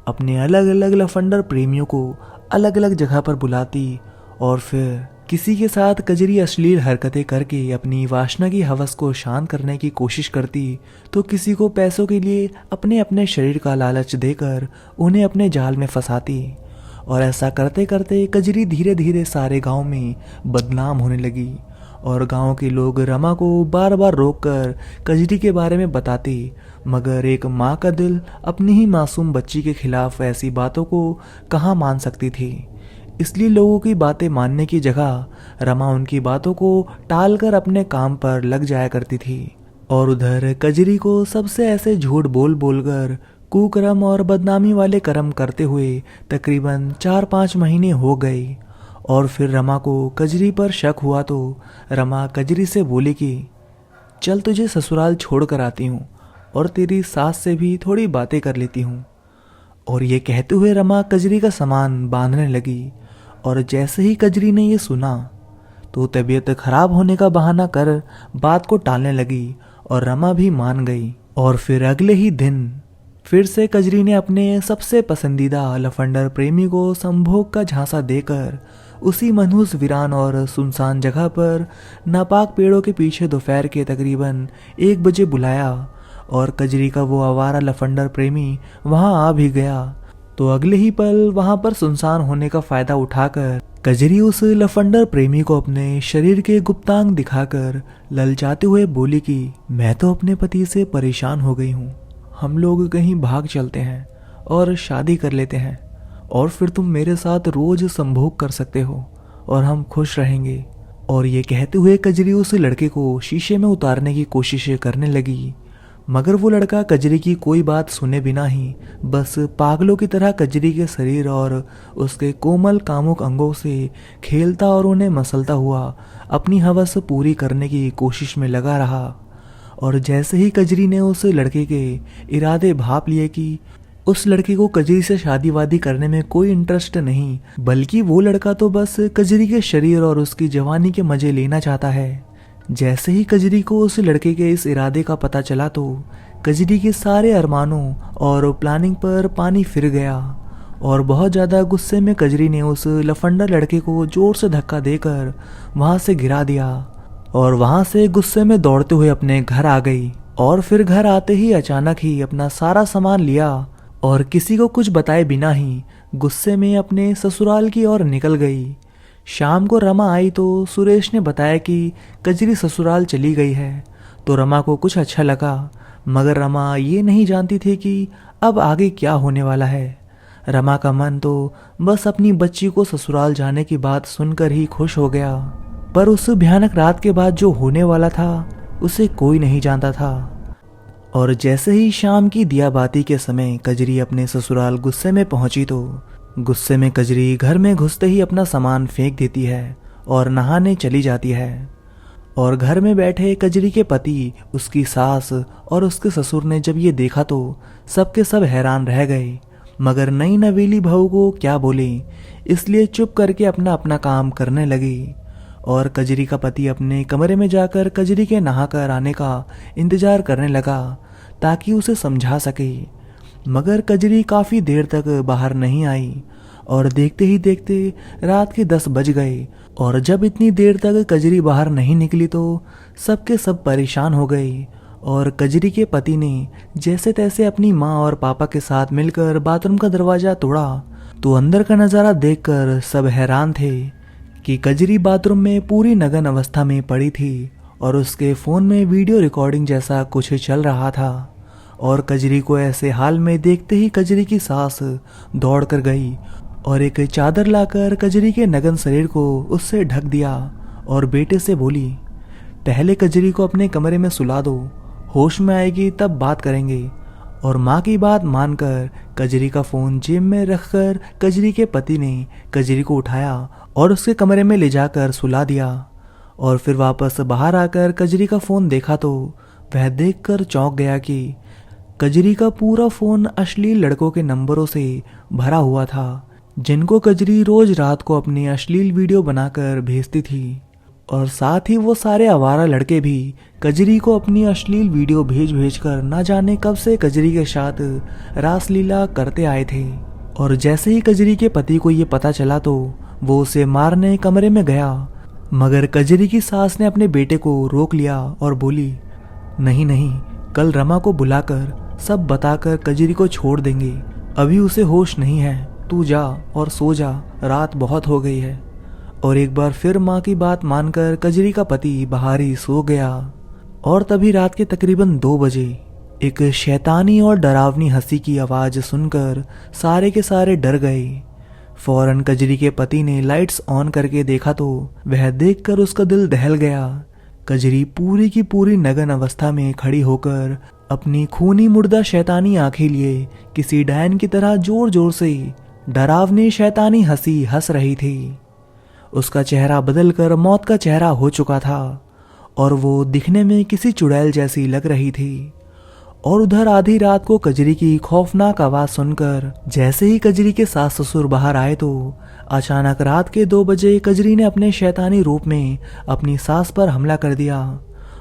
अपने अलग अलग लफंडर प्रेमियों को अलग अलग जगह पर बुलाती और फिर किसी के साथ कजरी अश्लील हरकतें करके अपनी वासना की हवस को शांत करने की कोशिश करती तो किसी को पैसों के लिए अपने अपने शरीर का लालच देकर उन्हें अपने जाल में फंसाती। और ऐसा करते करते कजरी धीरे धीरे सारे गांव में बदनाम होने लगी और गांव के लोग रमा को बार बार रोककर कजरी के बारे में बताते, मगर एक माँ का दिल अपनी ही मासूम बच्ची के खिलाफ ऐसी बातों को कहाँ मान सकती थी। इसलिए लोगों की बातें मानने की जगह रमा उनकी बातों को टालकर अपने काम पर लग जाया करती थी। और उधर कजरी को सबसे ऐसे झूठ बोल बोलकर कुकर्म और बदनामी वाले कर्म करते हुए तकरीबन 4-5 महीने हो गए। और फिर रमा को कजरी पर शक हुआ तो रमा कजरी से बोली कि चल तुझे ससुराल छोड़ कर आती हूँ और तेरी सास से भी थोड़ी बातें कर लेती हूँ। और ये कहते हुए रमा कजरी का सामान बांधने लगी। और जैसे ही कजरी ने ये सुना तो तबीयत खराब होने का बहाना कर बात को टालने लगी और रमा भी मान गई। और फिर अगले ही दिन फिर से कजरी ने अपने सबसे पसंदीदा लफंडर प्रेमी को संभोग का झांसा देकर उसी मनहूस वीरान और सुनसान जगह पर नापाक पेड़ों के पीछे दोपहर के तकरीबन 1 बजे बुलाया। और कजरी का वो आवारा लफंडर प्रेमी वहां आ भी गया। तो अगले ही पल वहां पर सुनसान होने का फायदा उठाकर कजरी उस लफंडर प्रेमी को अपने शरीर के गुप्तांग दिखाकर ललचाते हुए बोली कि मैं तो अपने पति से परेशान हो गई हूँ, हम लोग कहीं भाग चलते हैं और शादी कर लेते हैं और फिर तुम मेरे साथ रोज संभोग कर सकते हो और हम खुश रहेंगे। और ये कहते हुए कजरी उस लड़के को शीशे में उतारने की कोशिश करने लगी, मगर वो लड़का कजरी की कोई बात सुने बिना ही बस पागलों की तरह कजरी के शरीर और उसके कोमल कामुक अंगों से खेलता और उन्हें मसलता हुआ अपनी हवस पूरी करने की कोशिश में लगा रहा। और जैसे ही कजरी ने उस लड़के के इरादे भाप लिए कि उस लड़के को कजरी से शादी वादी करने में कोई इंटरेस्ट नहीं, बल्कि वो लड़का तो बस कजरी के शरीर और उसकी जवानी के मजे लेना चाहता है। जैसे ही कजरी को उस लड़के के इस इरादे का पता चला तो कजरी के सारे अरमानों और प्लानिंग पर पानी फिर गया। और बहुत ज़्यादा गुस्से में कजरी ने उस लफंडर लड़के को जोर से धक्का देकर वहाँ से गिरा दिया और वहाँ से गुस्से में दौड़ते हुए अपने घर आ गई। और फिर घर आते ही अचानक ही अपना सारा सामान लिया और किसी को कुछ बताए बिना ही गुस्से में अपने ससुराल की ओर निकल गई। शाम को रमा आई तो सुरेश ने बताया कि कजरी ससुराल चली गई है। तो रमा को कुछ अच्छा लगा, मगर रमा ये नहीं जानती थी कि अब आगे क्या होने वाला है। रमा का मन तो बस अपनी बच्ची को ससुराल जाने की बात सुनकर ही खुश हो गया, पर उस भयानक रात के बाद जो होने वाला था उसे कोई नहीं जानता था। और जैसे ही शाम की दियाबाती के समय कजरी अपने ससुराल गुस्से में पहुंची तो गुस्से में कजरी घर में घुसते ही अपना सामान फेंक देती है और नहाने चली जाती है। और घर में बैठे कजरी के पति, उसकी सास और उसके ससुर ने जब ये देखा तो सबके सब हैरान रह गए, मगर नई नवेली बहू को क्या बोले, इसलिए चुप करके अपना अपना काम करने लगी। और कजरी का पति अपने कमरे में जाकर कजरी के नहाकर आने का इंतजार करने लगा ताकि उसे समझा सके, मगर कजरी काफ़ी देर तक बाहर नहीं आई। और देखते ही देखते रात के 10 बज गए। और जब इतनी देर तक कजरी बाहर नहीं निकली तो सबके सब परेशान हो गए। और कजरी के पति ने जैसे तैसे अपनी माँ और पापा के साथ मिलकर बाथरूम का दरवाज़ा तोड़ा तो अंदर का नज़ारा देखकर सब हैरान थे कि कजरी बाथरूम में पूरी नग्न अवस्था में पड़ी थी और उसके फ़ोन में वीडियो रिकॉर्डिंग जैसा कुछ चल रहा था। और कजरी को ऐसे हाल में देखते ही कजरी की सास दौड़ कर गई और एक चादर लाकर कजरी के नग्न शरीर को उससे ढक दिया और बेटे से बोली, पहले कजरी को अपने कमरे में सुला दो, होश में आएगी तब बात करेंगे। और माँ की बात मानकर कजरी का फ़ोन जेब में रखकर कजरी के पति ने कजरी को उठाया और उसके कमरे में ले जाकर सुला दिया। और फिर वापस बाहर आकर कजरी का फ़ोन देखा तो वह देखकर चौंक गया कि कजरी का पूरा फ़ोन अश्लील लड़कों के नंबरों से भरा हुआ था, जिनको कजरी रोज रात को अपनी अश्लील वीडियो बनाकर भेजती थी। और साथ ही वो सारे आवारा लड़के भी कजरी को अपनी अश्लील वीडियो भेज कर ना जाने कब से कजरी के साथ रासलीला करते आए थे। और जैसे ही कजरी के पति को ये पता चला तो वो उसे मारने कमरे में गया, मगर कजरी की सास ने अपने बेटे को रोक लिया और बोली, नहीं नहीं, कल रमा को बुलाकर सब बताकर कजरी को छोड़ देंगे, अभी उसे होश नहीं है, तू जा और सो जा, रात बहुत हो गई है। और एक बार फिर माँ की बात मानकर कजरी का पति बाहर ही सो गया। और तभी रात के तकरीबन 2 बजे एक शैतानी और डरावनी हंसी की आवाज़ सुनकर सारे के सारे डर गए। फौरन कजरी के पति ने लाइट्स ऑन करके देखा तो वह देखकर उसका दिल दहल गया। कजरी पूरी की पूरी नग्न अवस्था में खड़ी होकर अपनी खूनी मुर्दा शैतानी आंखें लिए किसी डायन की तरह जोर जोर से डरावनी शैतानी हंसी हंस रही थी। उसका चेहरा बदलकर मौत का चेहरा हो चुका था और वो दिखने में किसी चुड़ैल जैसी लग रही थी। और उधर आधी रात को कजरी की खौफनाक आवाज सुनकर जैसे ही कजरी के सास ससुर बाहर आए तो अचानक रात के 2 बजे कजरी ने अपने शैतानी रूप में अपनी सास पर हमला कर दिया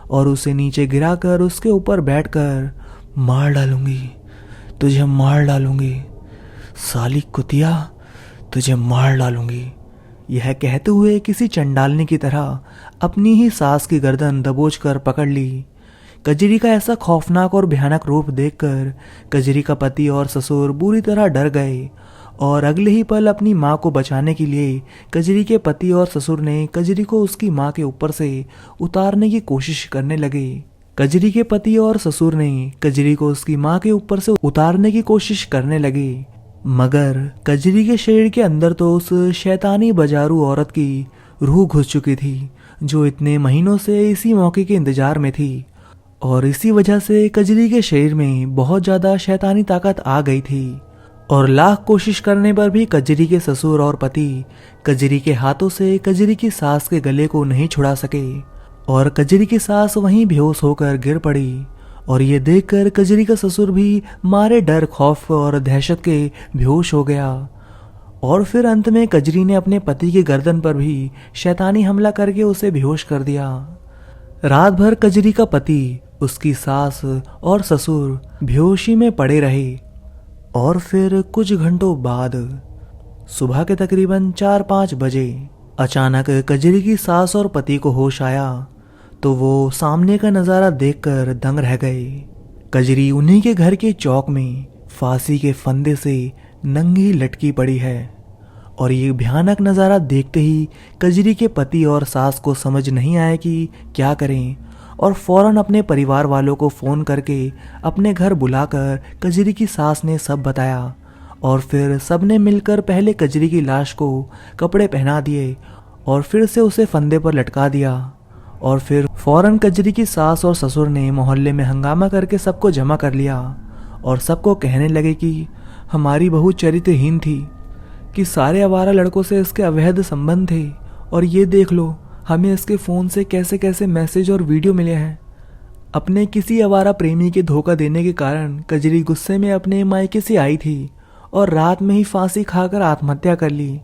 और उसे नीचे गिराकर उसके ऊपर बैठकर मार डालूंगी, तुझे मार डालूंगी, साली कुतिया, तुझे मार डालूंगी, यह कहते हुए किसी चंडालनी की तरह अपनी ही सास की गर्दन दबोच कर पकड़ ली। कजरी का ऐसा खौफनाक और भयानक रूप देखकर कजरी का पति और ससुर बुरी तरह डर गए और अगले ही पल अपनी मां को बचाने के लिए कजरी के पति और ससुर ने कजरी को उसकी मां के ऊपर से उतारने की कोशिश करने लगे। कजरी के पति और ससुर ने कजरी को उसकी मां के ऊपर से उतारने की कोशिश करने लगे, मगर कजरी के शरीर के अंदर तो उस शैतानी बाजारू औरत की रूह घुस चुकी थी जो इतने महीनों से इसी मौके के इंतजार में थी। और इसी वजह से कजरी के शरीर में बहुत ज्यादा शैतानी ताकत आ गई थी और लाख कोशिश करने पर भी कजरी के ससुर और पति कजरी के हाथों से कजरी की सास के गले को नहीं छुड़ा सके और कजरी की सास वहीं बेहोश होकर गिर पड़ी। और ये देखकर कजरी का ससुर भी मारे डर, खौफ और दहशत के बेहोश हो गया। और फिर अंत में कजरी ने अपने पति की गर्दन पर भी शैतानी हमला करके उसे बेहोश कर दिया। रात भर कजरी का पति, उसकी सास और ससुर बेहोशी में पड़े रहे और फिर कुछ घंटों बाद सुबह के तकरीबन 4-5 बजे अचानक कजरी की सास और पति को होश आया तो वो सामने का नज़ारा देखकर दंग रह गए। कजरी उन्हीं के घर के चौक में फांसी के फंदे से नंगी लटकी पड़ी है और ये भयानक नज़ारा देखते ही कजरी के पति और सास को समझ नहीं आया कि क्या करें और फौरन अपने परिवार वालों को फ़ोन करके अपने घर बुलाकर कजरी की सास ने सब बताया और फिर सबने मिलकर पहले कजरी की लाश को कपड़े पहना दिए और फिर से उसे फंदे पर लटका दिया और फिर फौरन कजरी की सास और ससुर ने मोहल्ले में हंगामा करके सबको जमा कर लिया और सबको कहने लगे कि हमारी बहू चरित्रहीन थी, कि सारे आवारा लड़कों से इसके अवैध संबंध थे और ये देख लो हमें इसके फ़ोन से कैसे कैसे मैसेज और वीडियो मिले हैं। अपने किसी आवारा प्रेमी के धोखा देने के कारण कजरी गुस्से में अपने मायके से आई थी और रात में ही फांसी खाकर आत्महत्या कर ली।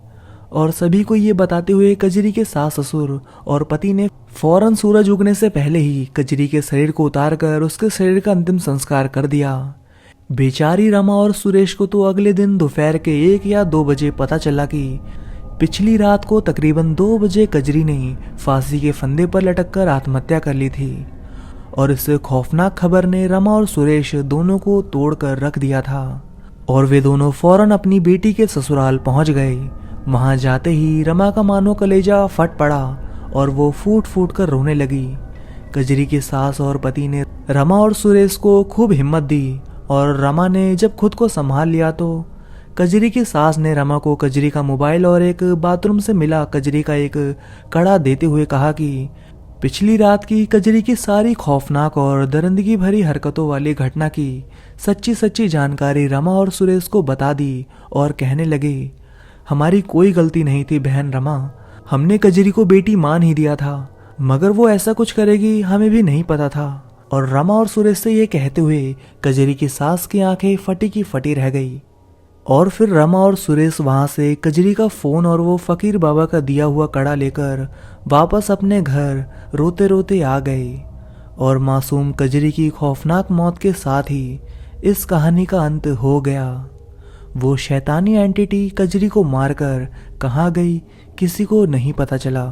और सभी को ये बताते हुए कजरी के सास ससुर और पति ने फौरन सूरज उगने से पहले ही कजरी के शरीर को उतारकर उसके शरीर का अंतिम संस्कार कर दिया। बेचारी रमा और सुरेश को तो अगले दिन दोपहर के 1 या 2 बजे पता चला कि पिछली रात को तकरीबन 2 बजे कजरी ने फांसी के फंदे पर लटककर आत्महत्या कर ली थी और इस खौफनाक खबर ने रमा और सुरेश दोनों को तोड़कर रख दिया था और वे दोनों फौरन अपनी बेटी के ससुराल पहुंच गए। वहां जाते ही रमा का मानो कलेजा फट पड़ा और वो फूट फूट कर रोने लगी। कजरी की सास और पति ने रमा और सुरेश को खूब हिम्मत दी और रमा ने जब खुद को संभाल लिया तो कजरी की सास ने रमा को कजरी का मोबाइल और एक बाथरूम से मिला कजरी का एक कड़ा देते हुए कहा कि पिछली रात की कजरी की सारी खौफनाक और दरिंदगी भरी हरकतों वाली घटना की सच्ची सच्ची जानकारी रमा और सुरेश को बता दी और कहने लगे, हमारी कोई गलती नहीं थी बहन रमा, हमने कजरी को बेटी मान ही दिया था, मगर वो ऐसा कुछ करेगी हमें भी नहीं पता था। और रमा और सुरेश से ये कहते हुए कजरी की सास की आंखें फटी की फटी रह गई। और फिर रमा और सुरेश वहां से कजरी का फोन और वो फकीर बाबा का दिया हुआ कड़ा लेकर वापस अपने घर रोते रोते आ गए। और मासूम कजरी की खौफनाक मौत के साथ ही इस कहानी का अंत हो गया। वो शैतानी एंटिटी कजरी को मारकर कहाँ गई किसी को नहीं पता चला।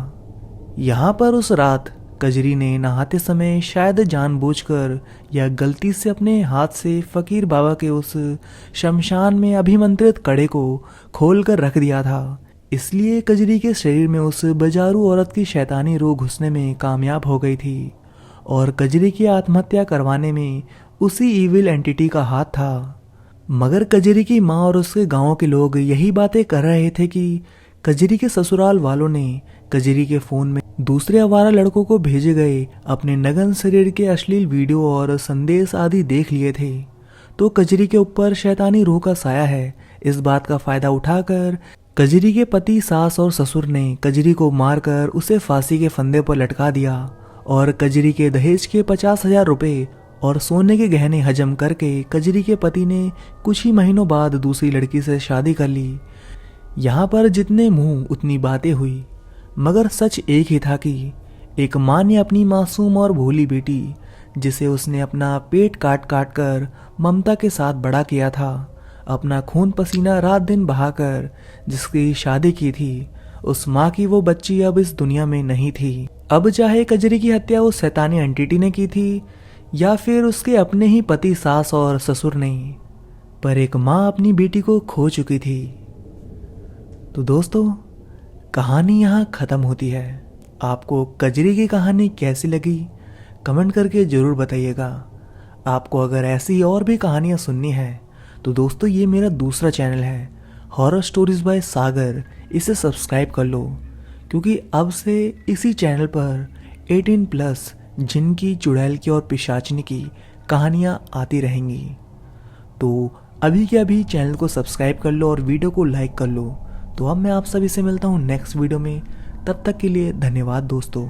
यहाँ पर उस रात कजरी ने नहाते समय शायद जानबूझकर या गलती से अपने हाथ से फकीर बाबा के उस शमशान में अभिमंत्रित कड़े को खोलकर रख दिया था। इसलिए कजरी के शरीर में उस बाजारू औरत की शैतानी रूह घुसने में कामयाब हो गई थी और कजरी की आत्महत्या करवाने में उसी इविल एंटिटी का हाथ था। मगर कजरी की माँ और उसके गांव के लोग यही बातें कर रहे थे कि कजरी के ससुराल वालों ने कजरी के फोन में दूसरे आवारा लड़कों को भेजे गए अपने नग्न शरीर के अश्लील वीडियो और संदेश आदि देख लिए थे। तो कजरी के ऊपर शैतानी रूह का साया है, इस बात का फायदा उठाकर कजरी के पति, सास और ससुर ने कजरी को मारकर उसे फांसी के फंदे पर लटका दिया और कजरी के दहेज के 50,000 रुपए और सोने के गहने हजम करके कजरी के पति ने कुछ ही महीनों बाद दूसरी लड़की से शादी कर ली। यहाँ पर जितने मुंह उतनी बातें हुई, मगर सच एक ही था कि एक माँ ने अपनी मासूम और भोली बेटी, जिसे उसने अपना पेट काट काट कर ममता के साथ बड़ा किया था, अपना खून पसीना रात दिन बहाकर जिसकी शादी की थी, उस माँ की वो बच्ची अब इस दुनिया में नहीं थी। अब चाहे कजरी की हत्या उस शैतानी एंटिटी ने की थी या फिर उसके अपने ही पति, सास और ससुर ने, पर एक माँ अपनी बेटी को खो चुकी थी। तो दोस्तों, कहानी यहाँ ख़त्म होती है। आपको कजरी की कहानी कैसी लगी कमेंट करके ज़रूर बताइएगा। आपको अगर ऐसी और भी कहानियाँ सुननी है तो दोस्तों, ये मेरा दूसरा चैनल है हॉरर स्टोरीज बाय सागर, इसे सब्सक्राइब कर लो, क्योंकि अब से इसी चैनल पर 18+ जिन की, चुड़ैल की और पिशाचनी की कहानियाँ आती रहेंगी। तो अभी के अभी चैनल को सब्सक्राइब कर लो और वीडियो को लाइक कर लो। तो अब मैं आप सभी से मिलता हूँ नेक्स्ट वीडियो में। तब तक के लिए धन्यवाद दोस्तों।